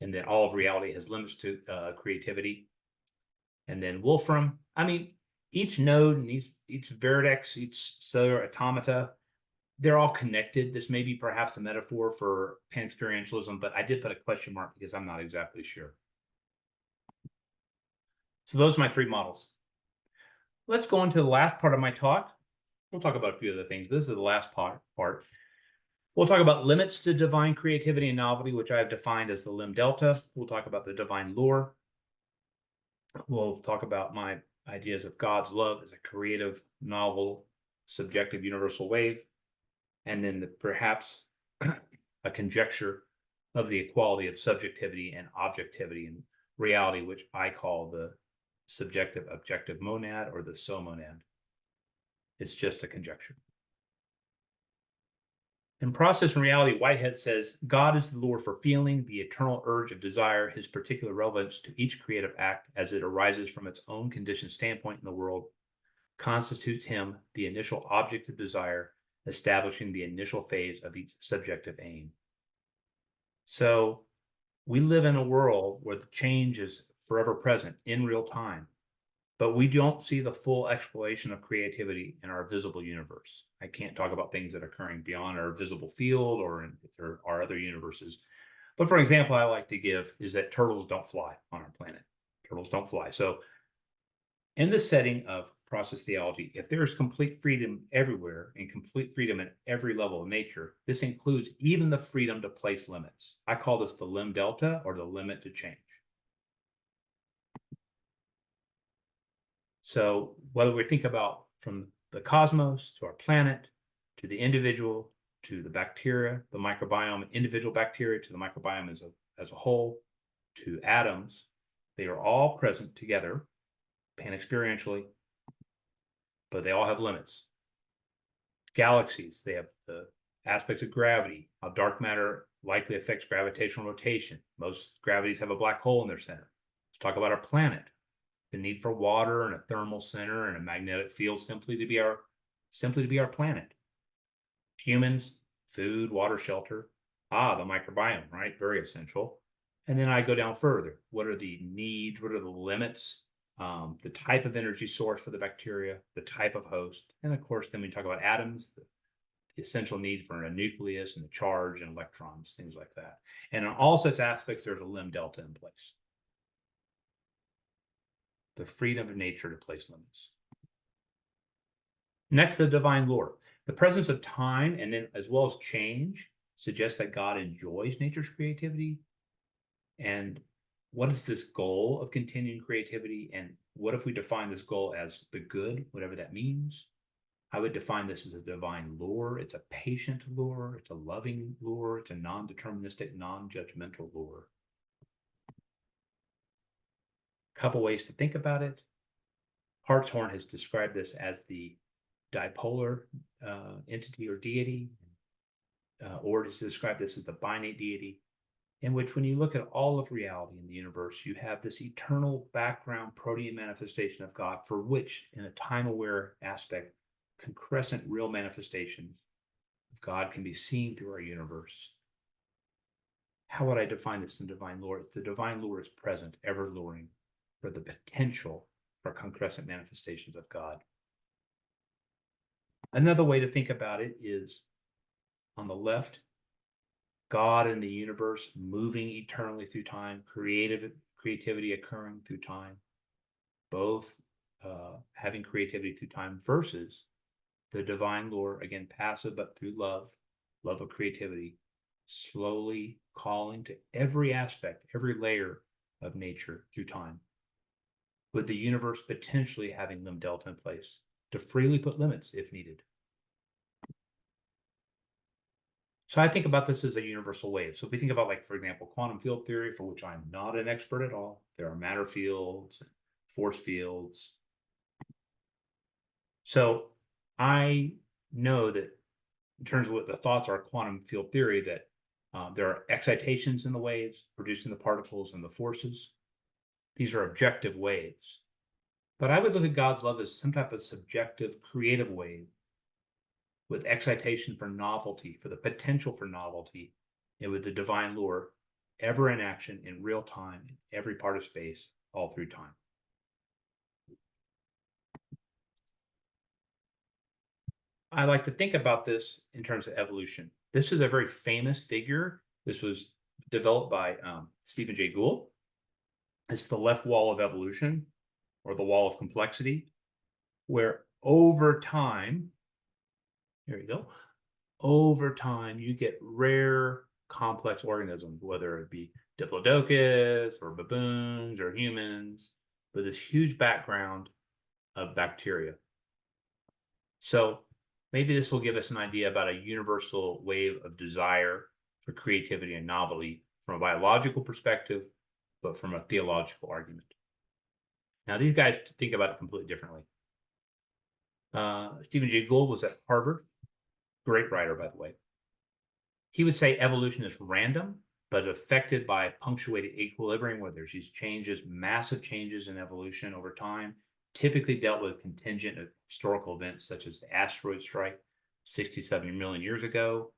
and that all of reality has limits to creativity. And then Wolfram. I mean, each node and each vertex, each cellular automata, they're all connected. This may be perhaps a metaphor for pan-experientialism, but I did put a question mark because I'm not exactly sure. So those are my three models. Let's go into the last part of my talk. We'll talk about a few other things. This is the last part. We'll talk about limits to divine creativity and novelty, which I have defined as the lim delta. We'll talk about the divine lure. We'll talk about my ideas of God's love as a creative, novel, subjective, universal wave, and then perhaps a conjecture of the equality of subjectivity and objectivity in reality, which I call the subjective objective monad or the so-monad. It's just a conjecture. In Process and Reality, Whitehead says, God is the lure for feeling, the eternal urge of desire, his particular relevance to each creative act as it arises from its own conditioned standpoint in the world, constitutes him the initial object of desire, establishing the initial phase of each subjective aim. So we live in a world where the change is forever present in real time, but we don't see the full exploration of creativity in our visible universe. I can't talk about things that are occurring beyond our visible field or if there are other universes. But for example, I like to give is that turtles don't fly on our planet. Turtles don't fly. So in the setting of process theology, if there is complete freedom everywhere and complete freedom at every level of nature, this includes even the freedom to place limits. I call this the lim delta or the limit to change. So whether we think about from the cosmos to our planet, to the individual, to the bacteria, the microbiome, individual bacteria, to the microbiome as a whole, to atoms, they are all present together, pan-experientially, but they all have limits. Galaxies, they have the aspects of gravity, how dark matter likely affects gravitational rotation. Most gravities have a black hole in their center. Let's talk about our planet. The need for water and a thermal center and a magnetic field simply to be our planet. Humans, food, water, shelter. The microbiome, right? Very essential. And then I go down further. What are the needs? What are the limits? The type of energy source for the bacteria, the type of host. And of course, then we talk about atoms, the essential need for a nucleus and a charge and electrons, things like that. And on all such aspects, there's a lim delta in place. The freedom of nature to place limits. Next, the divine lore. The presence of time and then as well as change suggests that God enjoys nature's creativity. And what is this goal of continuing creativity? And what if we define this goal as the good, whatever that means? I would define this as a divine lure. It's a patient lure. It's a loving lure. It's a non-deterministic, non-judgmental lure. Couple ways to think about it. Hartshorne has described this as the dipolar entity or deity, or to describe this as the binate deity, in which when you look at all of reality in the universe, you have this eternal background protean manifestation of God, for which, in a time-aware aspect, concrescent real manifestations of God can be seen through our universe. How would I define this in divine lore? The divine lore is present, ever luring, for the potential for concrescent manifestations of God. Another way to think about it is on the left, God in the universe moving eternally through time, creativity occurring through time, both having creativity through time versus the divine lore, again, passive but through love of creativity, slowly calling to every aspect, every layer of nature through time, with the universe potentially having lim delta in place to freely put limits if needed. So I think about this as a universal wave. So if we think about, like, for example, quantum field theory, for which I'm not an expert at all, there are matter fields, force fields. So I know that in terms of what the thoughts are quantum field theory, that there are excitations in the waves producing the particles and the forces. These are objective waves. But I would look at God's love as some type of subjective, creative wave with excitation for novelty, for the potential for novelty, and with the divine lure ever in action in real time, in every part of space, all through time. I like to think about this in terms of evolution. This is a very famous figure. This was developed by Stephen Jay Gould. It's the left wall of evolution, or the wall of complexity, where over time, here we go, over time you get rare complex organisms, whether it be diplodocus or baboons or humans, with this huge background of bacteria. So maybe this will give us an idea about a universal wave of desire for creativity and novelty from a biological perspective, but from a theological argument. Now, these guys think about it completely differently. Stephen Jay Gould was at Harvard, great writer, by the way. He would say evolution is random, but affected by punctuated equilibrium, where there's these changes, massive changes in evolution over time, typically dealt with contingent historical events such as the asteroid strike 60, 70 million years ago.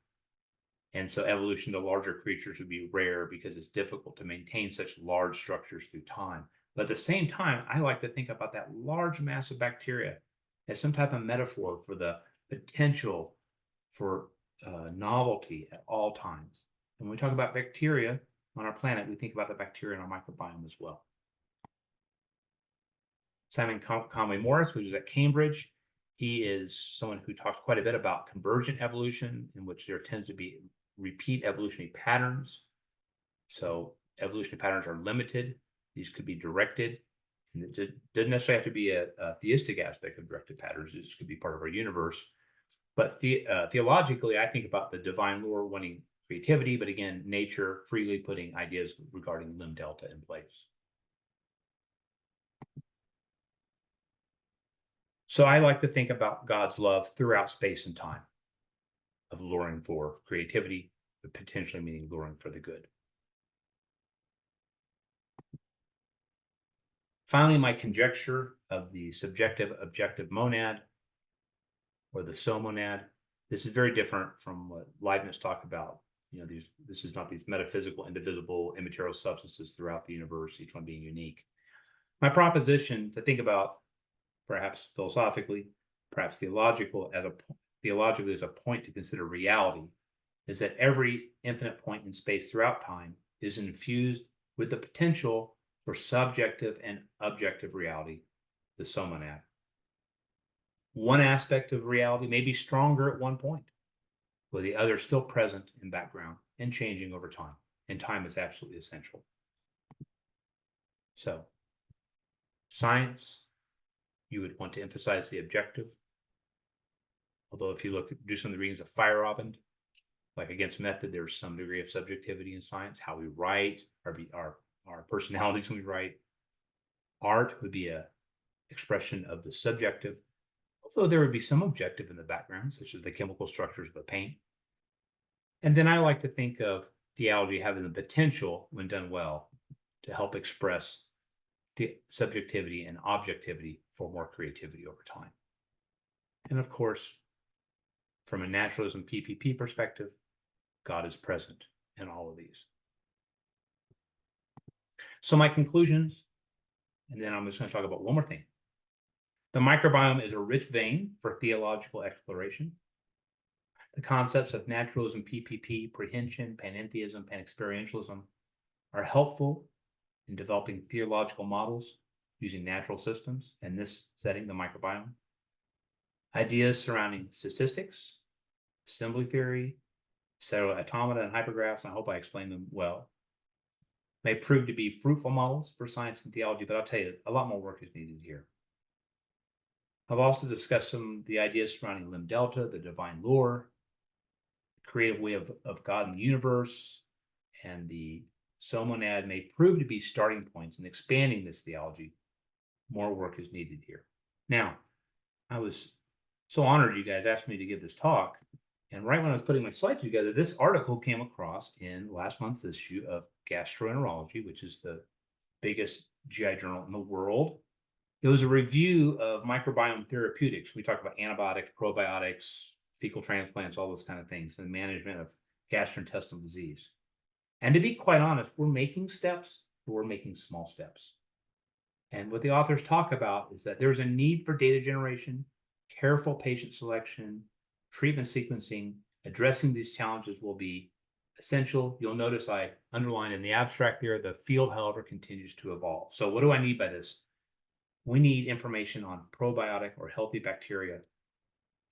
And so evolution to larger creatures would be rare because it's difficult to maintain such large structures through time. But at the same time, I like to think about that large mass of bacteria as some type of metaphor for the potential for novelty at all times. And when we talk about bacteria on our planet, we think about the bacteria in our microbiome as well. Simon Conway Morris, who was at Cambridge, he is someone who talks quite a bit about convergent evolution, in which there tends to be repeat evolutionary patterns. So evolutionary patterns are limited. These could be directed. And it doesn't necessarily have to be a theistic aspect of directed patterns. This could be part of our universe. But theologically, I think about the divine lore wanting creativity, but again, nature freely putting ideas regarding limb delta in place. So I like to think about God's love throughout space and time, of luring for creativity, but potentially meaning luring for the good. Finally, my conjecture of the subjective objective monad, or the somonad. This is very different from what Leibniz talked about. This is not these metaphysical, indivisible, immaterial substances throughout the universe, each one being unique. My proposition to think about, perhaps philosophically, perhaps theologically as a point to consider reality, is that every infinite point in space throughout time is infused with the potential for subjective and objective reality, the somonad. One aspect of reality may be stronger at one point, with the other still present in background and changing over time. And time is absolutely essential. So, science, you would want to emphasize the objective. Although if you do some of the readings of Feyerabend, like Against Method, there's some degree of subjectivity in science, how we write, our personalities when we write. Art would be an expression of the subjective, although there would be some objective in the background, such as the chemical structures of the paint. And then I like to think of theology having the potential, when done well, to help express the subjectivity and objectivity for more creativity over time. And of course, from a naturalism PPP perspective, God is present in all of these. So my conclusions, and then I'm just going to talk about one more thing. The microbiome is a rich vein for theological exploration. The concepts of naturalism, PPP, prehension, panentheism, panexperientialism are helpful in developing theological models using natural systems, in this setting, the microbiome. Ideas surrounding statistics, assembly theory, cellular automata, and hypergraphs, and I hope I explained them well, may prove to be fruitful models for science and theology, but I'll tell you, a lot more work is needed here. I've also discussed some of the ideas surrounding limb delta, the divine lore, the creative way of God in the universe, and the somonad may prove to be starting points in expanding this theology. More work is needed here. Now, I was so honored you guys asked me to give this talk, and right when I was putting my slides together, this article came across in last month's issue of Gastroenterology, which is the biggest GI journal in the world. It was a review of microbiome therapeutics. We talked about antibiotics, probiotics, fecal transplants, all those kind of things, and the management of gastrointestinal disease. And to be quite honest, we're making steps, but we're making small steps. And what the authors talk about is that there's a need for data generation, careful patient selection, treatment sequencing, addressing these challenges will be essential. You'll notice I underlined in the abstract there, the field, however, continues to evolve. So what do I need by this? We need information on probiotic or healthy bacteria,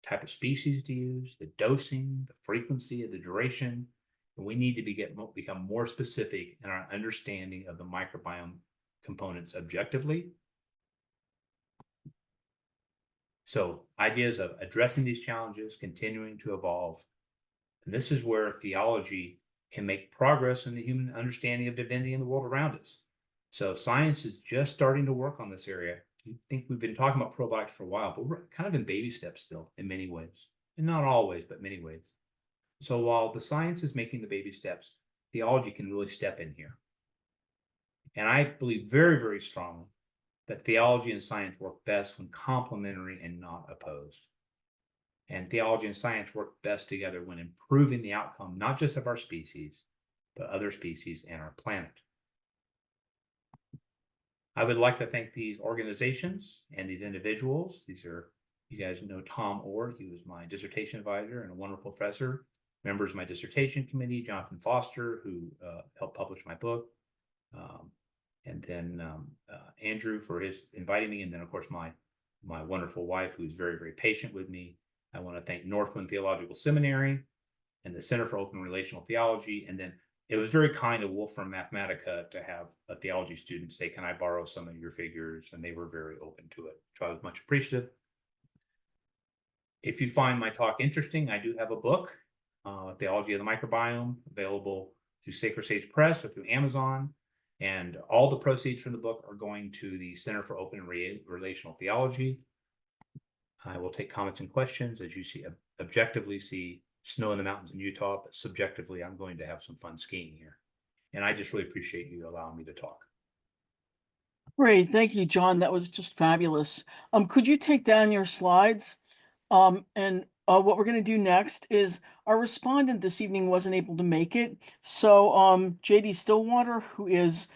type of species to use, the dosing, the frequency, the duration. And we need to become more specific in our understanding of the microbiome components objectively. So ideas of addressing these challenges, continuing to evolve. And this is where theology can make progress in the human understanding of divinity in the world around us. So science is just starting to work on this area. You think we've been talking about probiotics for a while, but we're kind of in baby steps still in many ways. And not always, but many ways. So while the science is making the baby steps, theology can really step in here. And I believe very, very strongly that theology and science work best when complementary and not opposed. And theology and science work best together when improving the outcome, not just of our species, but other species and our planet. I would like to thank these organizations and these individuals. You guys know Tom Orr. He was my dissertation advisor and a wonderful professor. Members of my dissertation committee, Jonathan Foster, who helped publish my book. And then Andrew for his inviting me. And then, of course, my wonderful wife, who's very, very patient with me. I want to thank Northwind Theological Seminary and the Center for Open Relational Theology. And then it was very kind of Wolfram Mathematica to have a theology student say, can I borrow some of your figures? And they were very open to it. So I was much appreciative. If you find my talk interesting, I do have a book, Theology of the Microbiome, available through Sacred Sage Press or through Amazon. And all the proceeds from the book are going to the Center for Open and Relational Theology. I will take comments and questions. As you see, objectively see snow in the mountains in Utah, but subjectively, I'm going to have some fun skiing here. And I just really appreciate you allowing me to talk. Great. Thank you, John. That was just fabulous. Could you take down your slides? And what we're going to do next is our respondent this evening wasn't able to make it. So JD Stillwater, who is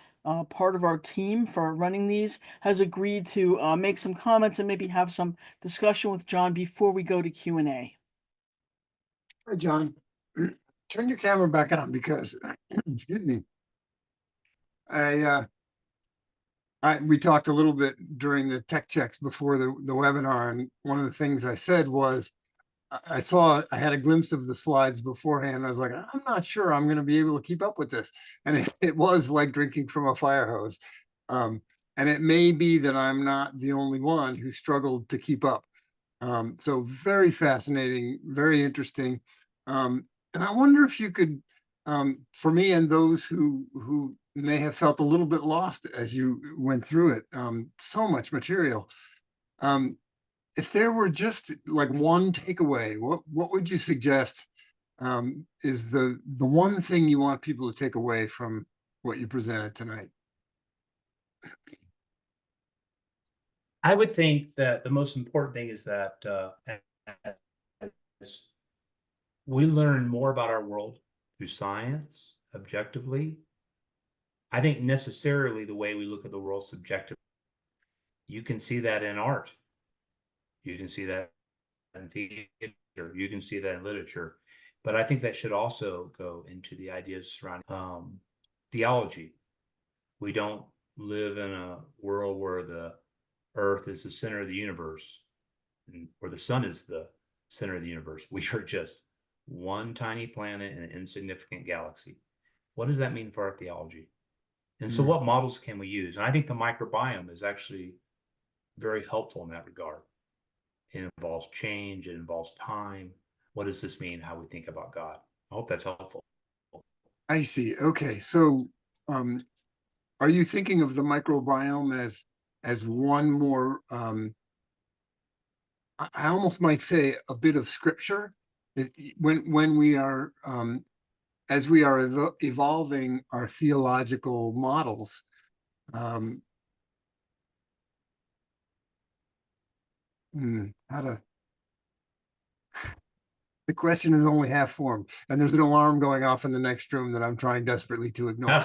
part of our team for running these, has agreed to make some comments and maybe have some discussion with John before we go to Q&A. Hi, John. Turn your camera back on because, excuse me, we talked a little bit during the tech checks before the webinar, and one of the things I said was I had a glimpse of the slides beforehand. I was like, I'm not sure I'm going to be able to keep up with this, and it was like drinking from a fire hose. And it may be that I'm not the only one who struggled to keep up. So very fascinating, very interesting. And I wonder if you could, for me and those who may have felt a little bit lost as you went through it, so much material. If there were just like one takeaway, what would you suggest is the one thing you want people to take away from what you presented tonight? I would think that the most important thing is that as we learn more about our world through science, objectively, I think necessarily the way we look at the world subjectively. You can see that in art. You can see that in theater. You can see that in literature. But I think that should also go into the ideas surrounding theology. We don't live in a world where the Earth is the center of the universe, and where the sun is the center of the universe. We are just one tiny planet in an insignificant galaxy. What does that mean for our theology? And so what models can we use? And I think the microbiome is actually very helpful in that regard. It involves change, it involves time. What does this mean, how we think about God? I hope that's helpful. I see. Okay. So are you thinking of the microbiome as one more, I almost might say a bit of scripture? When we are, as we are evolving our theological models, the question is only half formed, and there's an alarm going off in the next room that I'm trying desperately to ignore.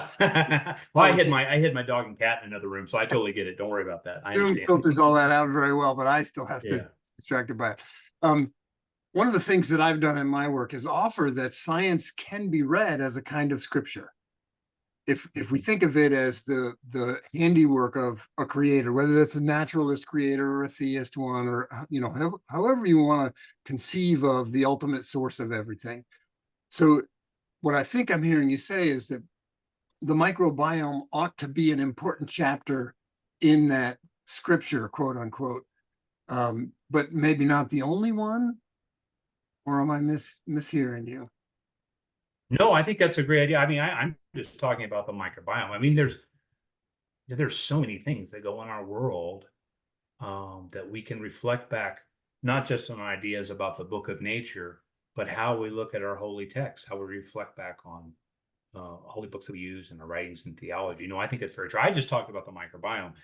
Well, I hid my dog and cat in another room, so I totally get it. Don't worry about that. I Zoom understand. filters all that out very well, but I still have to Yeah. distracted by it. one of the things that I've done in my work is offer that science can be read as a kind of scripture. If we think of it as the handiwork of a creator, whether that's a naturalist creator or a theist one, or however you want to conceive of the ultimate source of everything. So what I think I'm hearing you say is that the microbiome ought to be an important chapter in that scripture, quote unquote, but maybe not the only one. Or am I mishearing you? No, I think that's a great idea. I mean, I'm just talking about the microbiome. I mean, there's so many things that go on in our world that we can reflect back, not just on ideas about the book of nature, but how we look at our holy texts, how we reflect back on holy books that we use in our writings and theology. I think that's very true. I just talked about the microbiome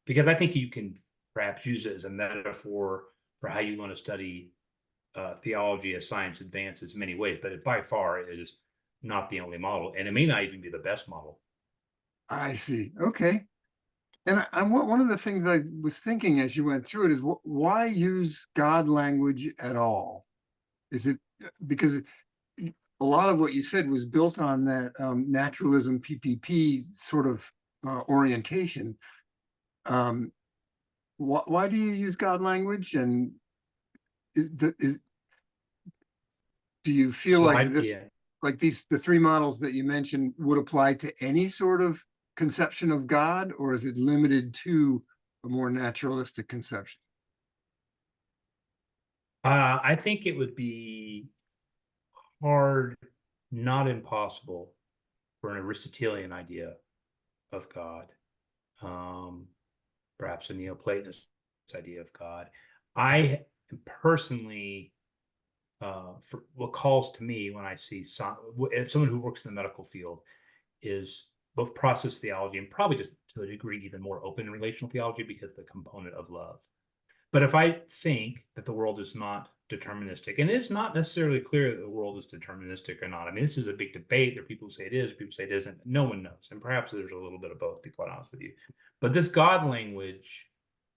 because I think you can perhaps use it as a metaphor for how you want to study theology as science advances in many ways, but it by far is not the only model, and it may not even be the best model. I see. Okay. And one of the things I was thinking as you went through it is why use God language at all? Is it because a lot of what you said was built on that naturalism PPP sort of orientation? Why do you use God language? And do you feel like this? Yeah. Like the three models that you mentioned would apply to any sort of conception of God, or is it limited to a more naturalistic conception? I think it would be hard, not impossible, for an Aristotelian idea of God, perhaps a Neoplatonist idea of God. I personally, for what calls to me when I see someone who works in the medical field, is both process theology and probably just to a degree even more open relational theology because the component of love. But if I think that the world is not deterministic, and it's not necessarily clear that the world is deterministic or not. I mean, this is a big debate. There are people who say it is, people say it isn't. No one knows. And perhaps there's a little bit of both, to be quite honest with you. But this God language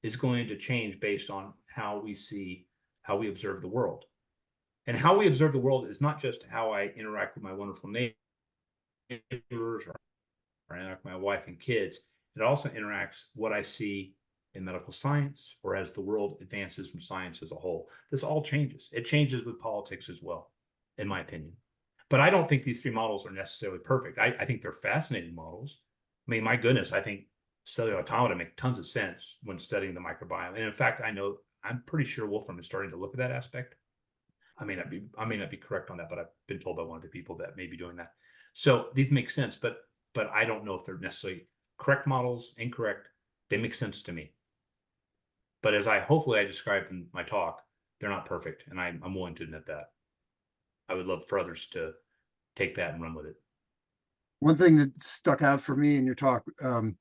is going to change based on how we observe the world. And how we observe the world is not just how I interact with my wonderful neighbors or interact with my wife and kids. It also interacts what I see in medical science or as the world advances from science as a whole. This all changes. It changes with politics as well, in my opinion. But I don't think these three models are necessarily perfect. I think they're fascinating models. I mean, my goodness, I think cellular automata make tons of sense when studying the microbiome. And in fact, I'm pretty sure Wolfram is starting to look at that aspect. I may not be correct on that, but I've been told by one of the people that may be doing that. So these make sense, but I don't know if they're necessarily correct models, incorrect. They make sense to me. But as hopefully I described in my talk, they're not perfect, and I'm willing to admit that. I would love for others to take that and run with it. One thing that stuck out for me in your talk, and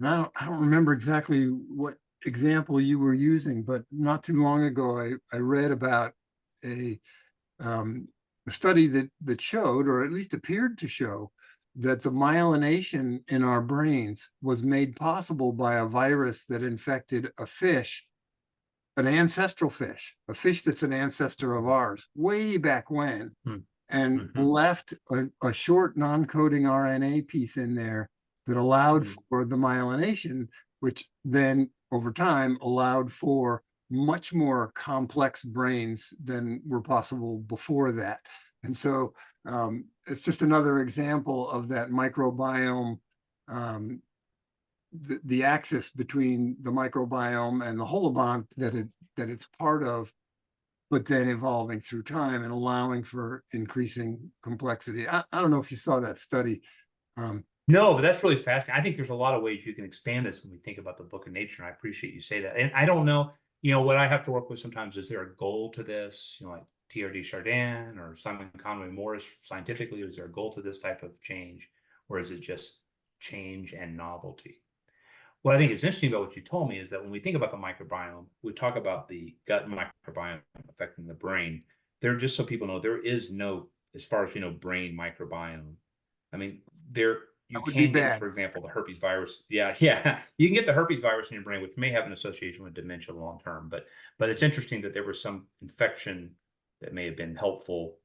I don't remember exactly what example you were using, but not too long ago, I read about a study that showed, or at least appeared to show, that the myelination in our brains was made possible by a virus that infected a fish, an ancestral fish, a fish that's an ancestor of ours, way back when, and left a short non-coding RNA piece in there that allowed for the myelination, which then over time allowed for much more complex brains than were possible before that. And so it's just another example of that microbiome, the axis between the microbiome and the holobont that it's part of, but then evolving through time and allowing for increasing complexity. I don't know if you saw that study. No, but that's really fascinating. I think there's a lot of ways you can expand this when we think about the book of nature. And I appreciate you say that. And I don't know, what I have to work with sometimes, is there a goal to this? Like TRD Chardin or Simon Conway Morris scientifically, is there a goal to this type of change? Or is it just change and novelty? What I think is interesting about what you told me is that when we think about the microbiome, we talk about the gut microbiome affecting the brain. Just so people know, there is no, as far as we know, brain microbiome. I mean, you can get, for example, the herpes virus. Yeah, you can get the herpes virus in your brain, which may have an association with dementia long term. But it's interesting that there was some infection that may have been helpful,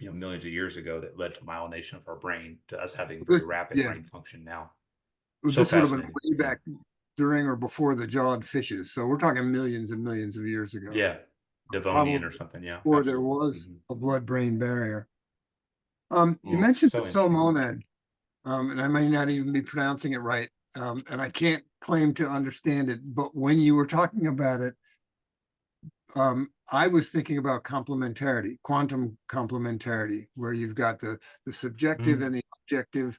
millions of years ago that led to myelination of our brain, to us having very rapid Yeah, brain function now. well, So this would have been fascinating. way back during or before the jawed fishes. So we're talking millions and millions of years ago. Yeah. Devonian Probably or something. Yeah. before there Absolutely. was a blood-brain barrier. You Mm, mentioned so the interesting. somonad, and I may not even be pronouncing it right, and I can't claim to understand it, but when you were talking about it, I was thinking about complementarity, quantum complementarity, where you've got the subjective and the objective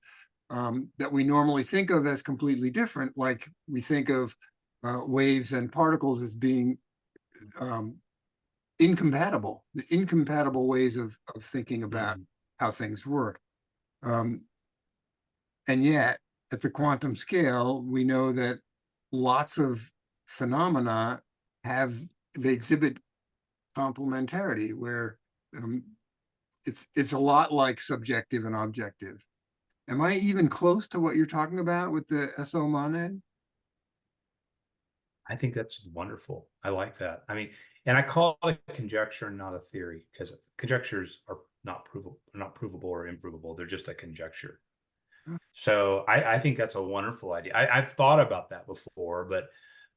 that we normally think of as completely different, like we think of waves and particles as being incompatible, the incompatible ways of thinking about how things work. And yet, at the quantum scale, we know that lots of phenomena they exhibit complementarity, where it's a lot like subjective and objective. Am I even close to what you're talking about with the SO monad? I think that's wonderful. I like that. I mean, and I call it conjecture, not a theory, because conjectures are not provable or improvable. They're just a conjecture. So I think that's a wonderful idea. I've thought about that before, but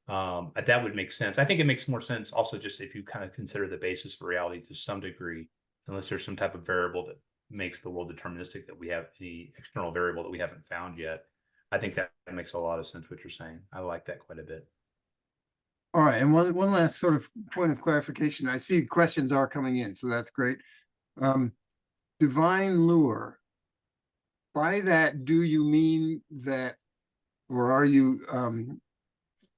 that would make sense. I think it makes more sense also just if you kind of consider the basis for reality to some degree, unless there's some type of variable that makes the world deterministic, that we have any external variable that we haven't found yet. I think that makes a lot of sense what you're saying. I like that quite a bit. All right, and one last sort of point of clarification. I see questions are coming in, so that's great. Divine lure. By that, do you mean that, or are you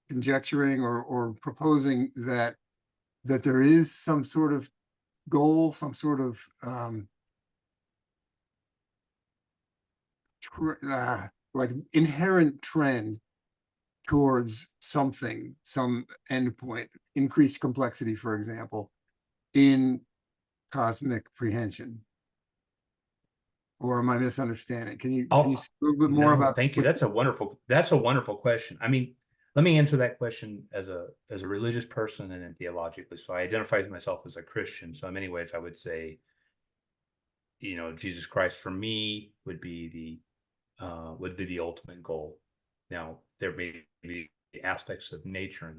conjecturing or proposing that there is some sort of goal, some sort of like inherent trend towards something, some endpoint, increased complexity, for example, in cosmic prehension? Or am I misunderstanding? Can you say a little bit more No, about? thank you. That's a wonderful question. I mean, let me answer that question as a religious person and then theologically. So I identify myself as a Christian. So in many ways, I would say, Jesus Christ for me would be the ultimate goal. Now, there may be aspects of nature in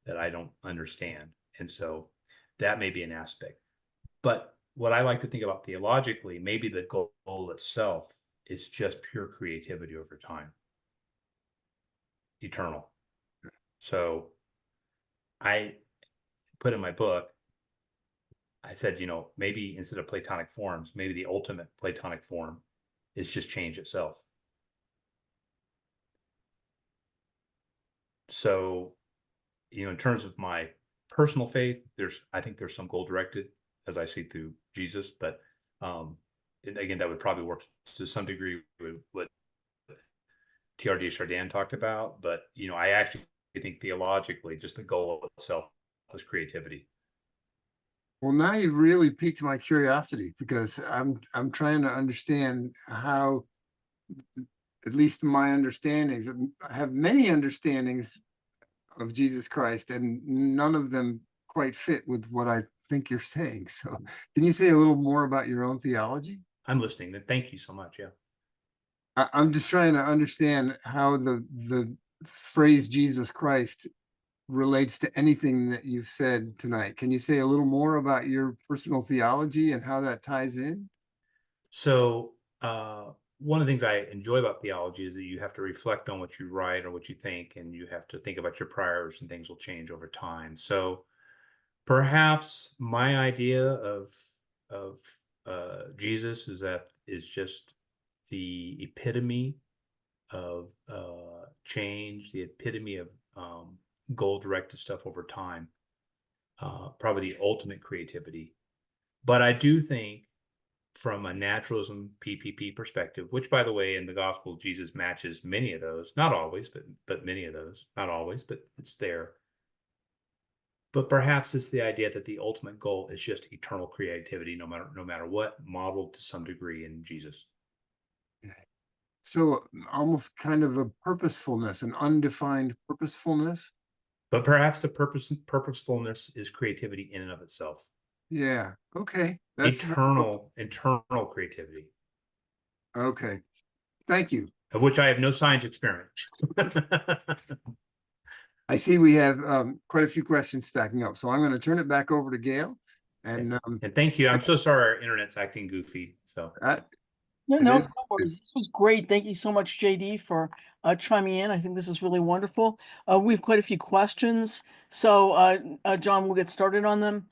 that I don't understand, and so that may be an aspect. But what I like to think about theologically, maybe the goal itself is just pure creativity over time, eternal. So I put in my book, I said, maybe instead of Platonic forms, maybe the ultimate Platonic form is just change itself. So, in terms of my personal faith, I think there's some goal directed as I see through Jesus, but again, that would probably work to some degree with what TRD Chardin talked about. But I actually think theologically, just the goal itself is creativity. Well, now you've really piqued my curiosity, because I'm trying to understand how, at least my understandings, I have many understandings of Jesus Christ, and none of them quite fit with what I think you're saying. So can you say a little more about your own theology? I'm listening. Thank you so much. Yeah. I'm just trying to understand how the phrase Jesus Christ relates to anything that you've said tonight. Can you say a little more about your personal theology and how that ties in? So one of the things I enjoy about theology is that you have to reflect on what you write or what you think, and you have to think about your priors, and things will change over time. So perhaps my idea of Jesus is just the epitome of change, the epitome of goal-directed stuff over time, probably the ultimate creativity. But I do think from a naturalism PPP perspective, which, by the way, in the Gospels, Jesus matches many of those, not always, but many of those, not always, but it's there. But perhaps it's the idea that the ultimate goal is just eternal creativity, no matter what, modeled to some degree in Jesus. So almost kind of a purposefulness, an undefined purposefulness. But perhaps the purposefulness is creativity in and of itself. Yeah. Okay. That's Internal creativity, okay. Thank you. of which I have no science experience. I see we have quite a few questions stacking up, so I'm going to turn it back over to Gail. And And thank you. I'm so sorry our internet's acting goofy. So No, It no, is. no worries. This was great. Thank you so much, JD, for chiming in. I think this is really wonderful. We have quite a few questions. So, John, we'll get started on them.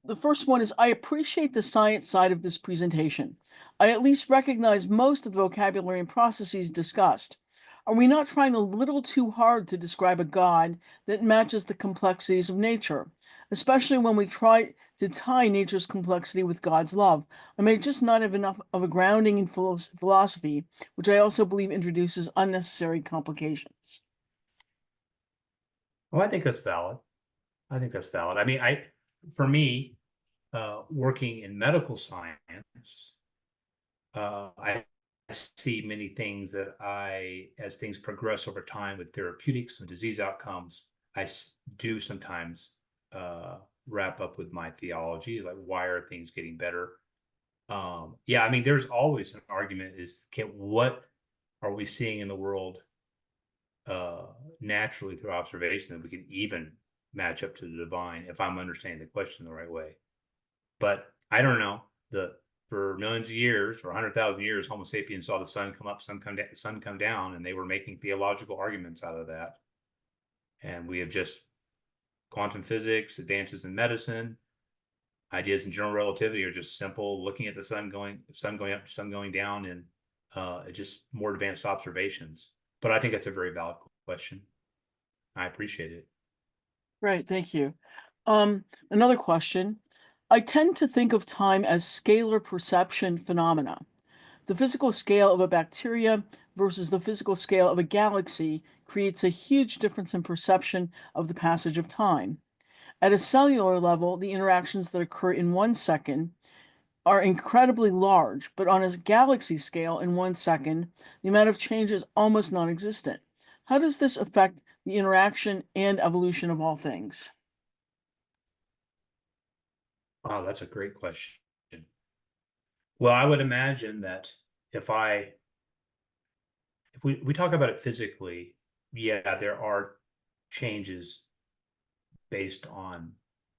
The first one is, I appreciate the science side of this presentation. I at least recognize most of the vocabulary and processes discussed. Are we not trying a little too hard to describe a God that matches the complexities of nature, especially when we try to tie nature's complexity with God's love? I may just not have enough of a grounding in philosophy, which I also believe introduces unnecessary complications. well, I think that's valid. I think that's valid. I mean, for me, working in medical science, I see many things that as things progress over time with therapeutics and disease outcomes, I do sometimes wrap up with my theology, like why are things getting better? Yeah, I mean, there's always an argument what are we seeing in the world naturally through observation that we can even match up to the divine if I'm understanding the question the right way. But I don't know. For millions of years or 100,000 years, Homo sapiens saw the sun come up, sun come down, and they were making theological arguments out of that. And we have just quantum physics, advances in medicine, ideas in general relativity are just simple looking at the sun going up, sun going down, and just more advanced observations. But I think that's a very valid question. I appreciate it. Right, thank you. Another question. I tend to think of time as scalar perception phenomena. The physical scale of a bacteria versus the physical scale of a galaxy creates a huge difference in perception of the passage of time. At a cellular level, the interactions that occur in 1 second are incredibly large, but on a galaxy scale in 1 second, the amount of change is almost non-existent. How does this affect the interaction and evolution of all things? Oh, that's a great question. Well, I would imagine that if we talk about it physically, yeah, there are changes based on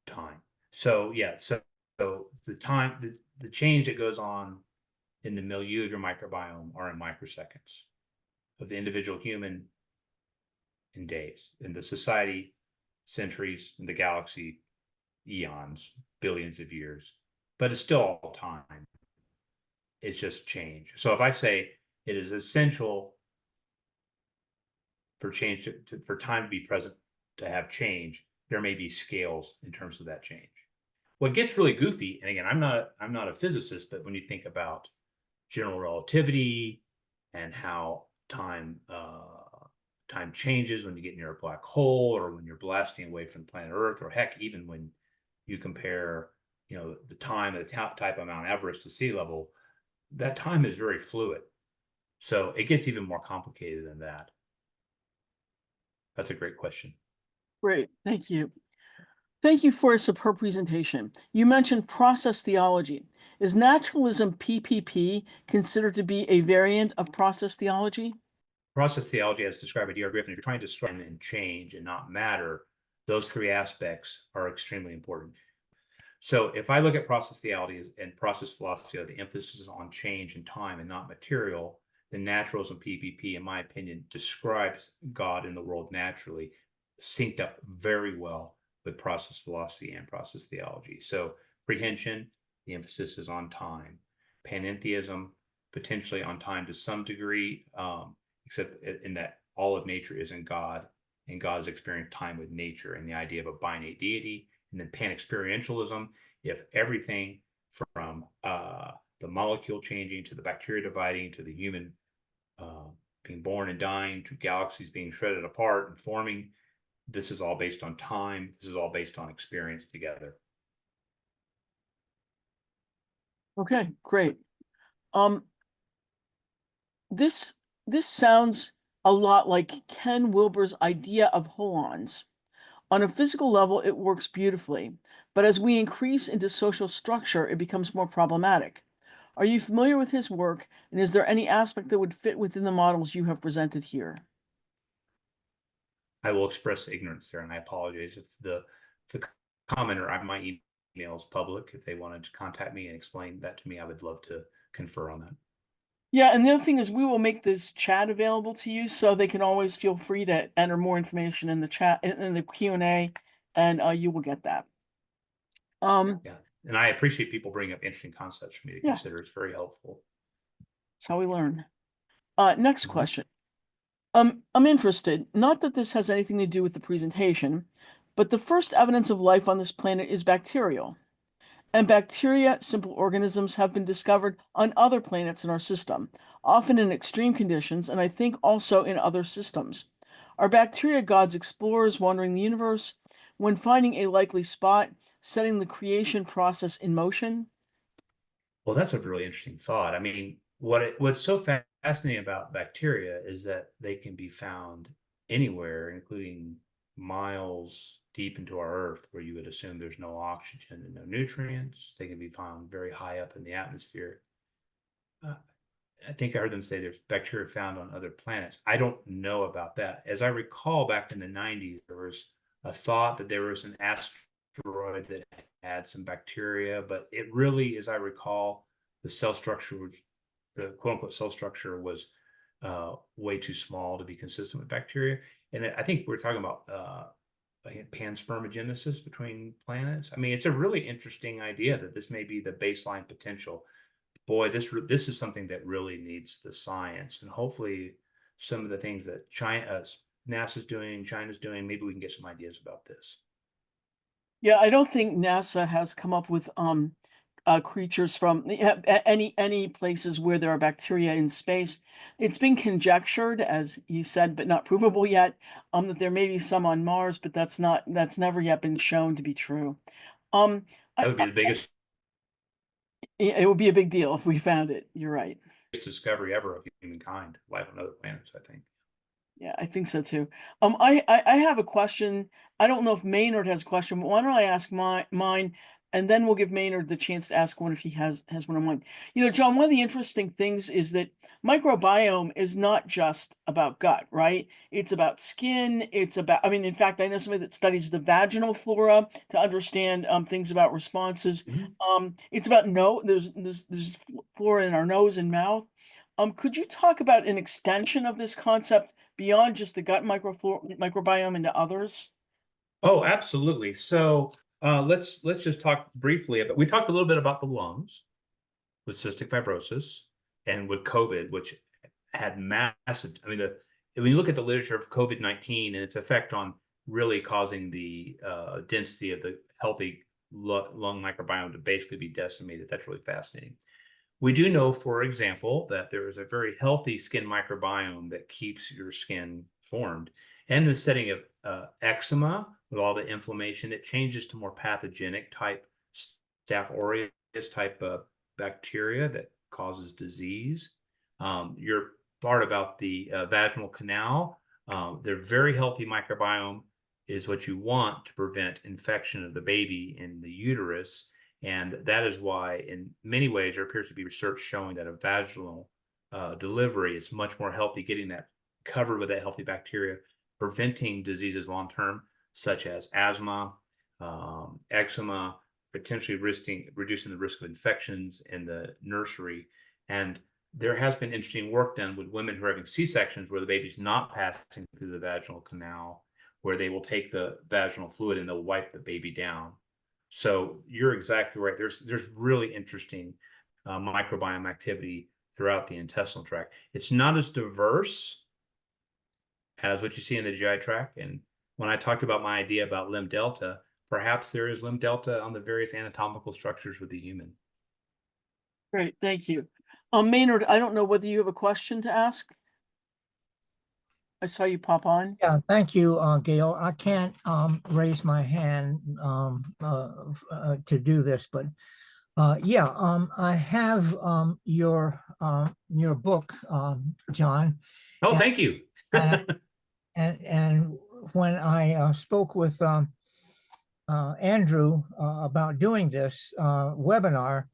time. So yeah, so the change that goes on in the milieu of your microbiome are in microseconds, of the individual human in days, in the society centuries, in the galaxy eons, billions of years. But it's still all time. It's just change. So if I say it is essential for change for time to be present, to have change, there may be scales in terms of that change. What gets really goofy, and again, I'm not a physicist, but when you think about general relativity and how time changes when you get near a black hole or when you're blasting away from planet Earth, or heck, even when you compare, the time of the type of Mount Everest to sea level, that time is very fluid. So it gets even more complicated than that. That's a great question. Great, thank you. Thank you for a superb presentation. You mentioned process theology. Is naturalism PPP considered to be a variant of process theology? Process theology, as described by D.R. Griffin, if you're trying to describe and change and not matter, those three aspects are extremely important. So if I look at process theology and process philosophy, the emphasis is on change and time and not material, then naturalism PPP, in my opinion, describes God in the world naturally, synced up very well with process philosophy and process theology. So prehension, the emphasis is on time. Panentheism, potentially on time to some degree, except in that all of nature is in God, and God's experienced time with nature, and the idea of a binate deity. And then pan-experientialism, if everything from the molecule changing to the bacteria dividing to the human being born and dying to galaxies being shredded apart and forming, this is all based on time. This is all based on experience together. Okay, great. This sounds a lot like Ken Wilber's idea of holons. On a physical level, it works beautifully, but as we increase into social structure, it becomes more problematic. Are you familiar with his work, and is there any aspect that would fit within the models you have presented here? I will express ignorance there, and I apologize if the commenter, my email is public. If they wanted to contact me and explain that to me, I would love to confer on that. Yeah, and the other thing is we will make this chat available to you, so they can always feel free to enter more information in the chat, in the Q&A, and you will get that. Yeah, and I appreciate people bringing up interesting concepts for me to Yeah. consider. It's very helpful. That's how we learn. Next question. I'm interested, not that this has anything to do with the presentation, but the first evidence of life on this planet is bacterial. And bacteria, simple organisms, have been discovered on other planets in our system, often in extreme conditions, and I think also in other systems. Are bacteria God's explorers wandering the universe? When finding a likely spot, setting the creation process in motion? Well, that's a really interesting thought. I mean, what's so fascinating about bacteria is that they can be found anywhere, including miles deep into our Earth, where you would assume there's no oxygen and no nutrients. They can be found very high up in the atmosphere. I think I heard them say there's bacteria found on other planets. I don't know about that. As I recall, back in the 90s, there was a thought that there was an asteroid that had some bacteria, but it really, as I recall, the cell structure was, the quote unquote cell structure was way too small to be consistent with bacteria. And I think we're talking about panspermatogenesis between planets. I mean, it's a really interesting idea that this may be the baseline potential. Boy, this is something that really needs the science, and hopefully some of the things that NASA's doing, China's doing, maybe we can get some ideas about this. Yeah, I don't think NASA has come up with creatures from any places where there are bacteria in space. It's been conjectured, as you said, but not provable yet, that there may be some on Mars, but that's never yet been shown to be true. That would be the biggest It would be a big deal if we found it. You're right. discovery ever of humankind, life on other planets, I think. Yeah, I think so too. I have a question. I don't know if Maynard has a question, but why don't I ask mine, and then we'll give Maynard the chance to ask one if he has one on mine. You know, John, one of the interesting things is that microbiome is not just about gut, right? It's about skin. It's about, I mean, in fact, I know somebody that studies the vaginal flora to understand things about responses. It's about there's flora in our nose and mouth. Could you talk about an extension of this concept beyond just the gut microbiome into others? Oh, absolutely. So let's just talk briefly about, we talked a little bit about the lungs with cystic fibrosis and with COVID, which had massive, I mean, when you look at the literature of COVID-19 and its effect on really causing the density of the healthy lung microbiome to basically be decimated, that's really fascinating. We do know, for example, that there is a very healthy skin microbiome that keeps your skin formed. And in the setting of eczema, with all the inflammation, it changes to more pathogenic type Staph aureus type bacteria that causes disease. Your part about the vaginal canal, their very healthy microbiome is what you want to prevent infection of the baby in the uterus. And that is why, in many ways, there appears to be research showing that a vaginal delivery is much more healthy, getting that covered with that healthy bacteria, preventing diseases long-term, such as asthma, eczema, potentially reducing the risk of infections in the nursery. And there has been interesting work done with women who are having C-sections where the baby's not passing through the vaginal canal, where they will take the vaginal fluid and they'll wipe the baby down. So you're exactly right. There's really interesting microbiome activity throughout the intestinal tract. It's not as diverse as what you see in the GI tract. And when I talked about my idea about limb delta, perhaps there is limb delta on the various anatomical structures with the human. Great, thank you. Maynard, I don't know whether you have a question to ask. I saw you pop on. Yeah, thank you, Gail. I can't raise my hand to do this, but I have your book, John, Oh, and thank you. and when I spoke with Andrew about doing this webinar,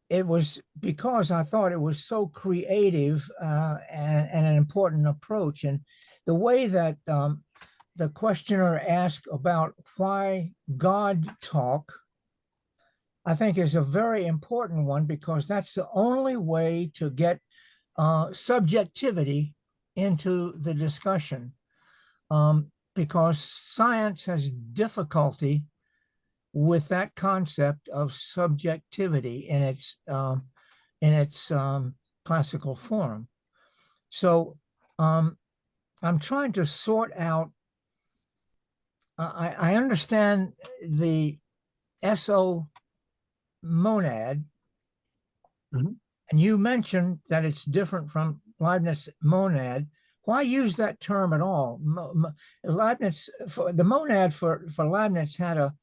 it was because I thought it was so creative and an important approach, and the way that the questioner asked about why God talk, I think is a very important one, because that's the only way to get subjectivity into the discussion, because science has difficulty with that concept of subjectivity in its classical form. So I'm trying to sort out. I understand the SO monad, Mhm. and you mentioned that it's different from Leibniz monad. Why use that term at all? Leibniz, for the monad for Leibniz had a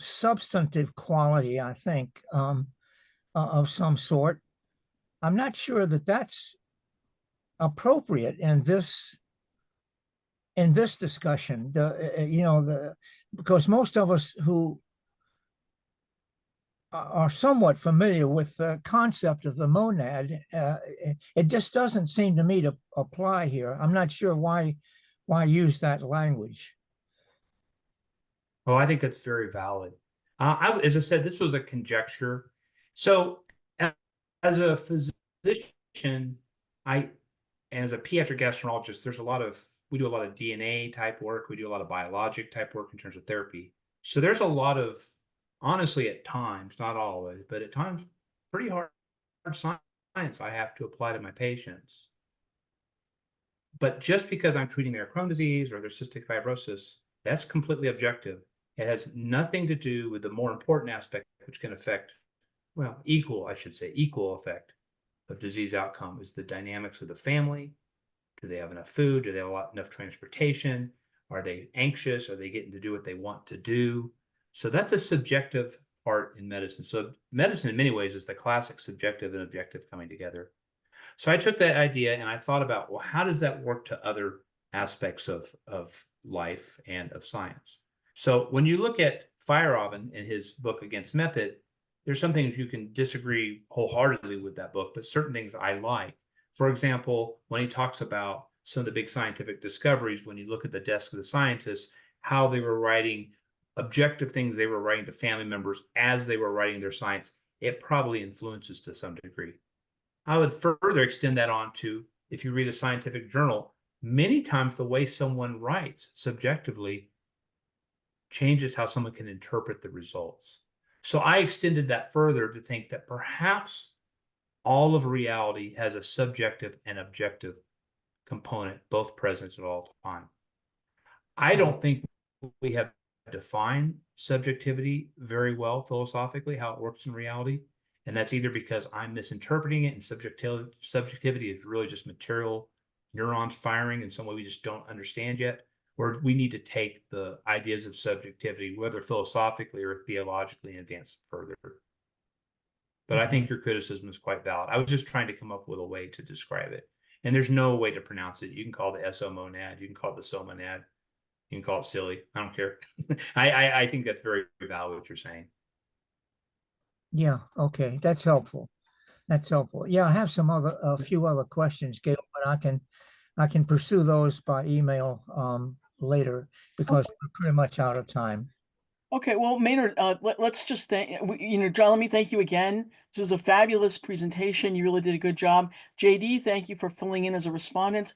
substantive quality, I think, of some sort. I'm not sure that that's appropriate in this discussion. Because most of us who are somewhat familiar with the concept of the monad, it just doesn't seem to me to apply here. I'm not sure why use that language. Oh, I think that's very valid. As I said, this was a conjecture. So, as a physician, as a pediatric gastroenterologist, we do a lot of DNA type work. We do a lot of biologic type work in terms of therapy. So there's a lot of, honestly, at times, not always, but at times, pretty hard science I have to apply to my patients. But just because I'm treating their Crohn's disease or their cystic fibrosis, that's completely objective. It has nothing to do with the more important aspect, which can affect, well, equal effect of disease outcome, is the dynamics of the family. Do they have enough food? Do they have enough transportation? Are they anxious? Are they getting to do what they want to do? So that's a subjective part in medicine. So medicine in many ways is the classic subjective and objective coming together. So I took that idea and I thought about, well, how does that work to other aspects of life and of science? So when you look at Feyerabend in his book Against Method, there's some things you can disagree wholeheartedly with that book, but certain things I like. For example, when he talks about some of the big scientific discoveries, when you look at the desk of the scientists, how they were writing objective things they were writing to family members as they were writing their science, it probably influences to some degree. I would further extend that on to, if you read a scientific journal, many times the way someone writes subjectively changes how someone can interpret the results. So I extended that further to think that perhaps all of reality has a subjective and objective component, both present at all time. I don't think we have defined subjectivity very well philosophically, how it works in reality. And that's either because I'm misinterpreting it, and subjectivity is really just material neurons firing in some way we just don't understand yet, or we need to take the ideas of subjectivity, whether philosophically or theologically, and advance further. But I think your criticism is quite valid. I was just trying to come up with a way to describe it. And there's no way to pronounce it. You can call it the SO-monad. You can call it the SO-monad. You can call it silly. I don't care. I think that's very valid what you're saying. Yeah, okay, that's helpful. That's helpful. Yeah, I have a few other questions, Gail, but I can pursue those by email later, because we're pretty much out of time. Okay, well, Maynard, let's just thank, John, let me thank you again. This was a fabulous presentation. You really did a good job. JD, thank you for filling in as a respondent.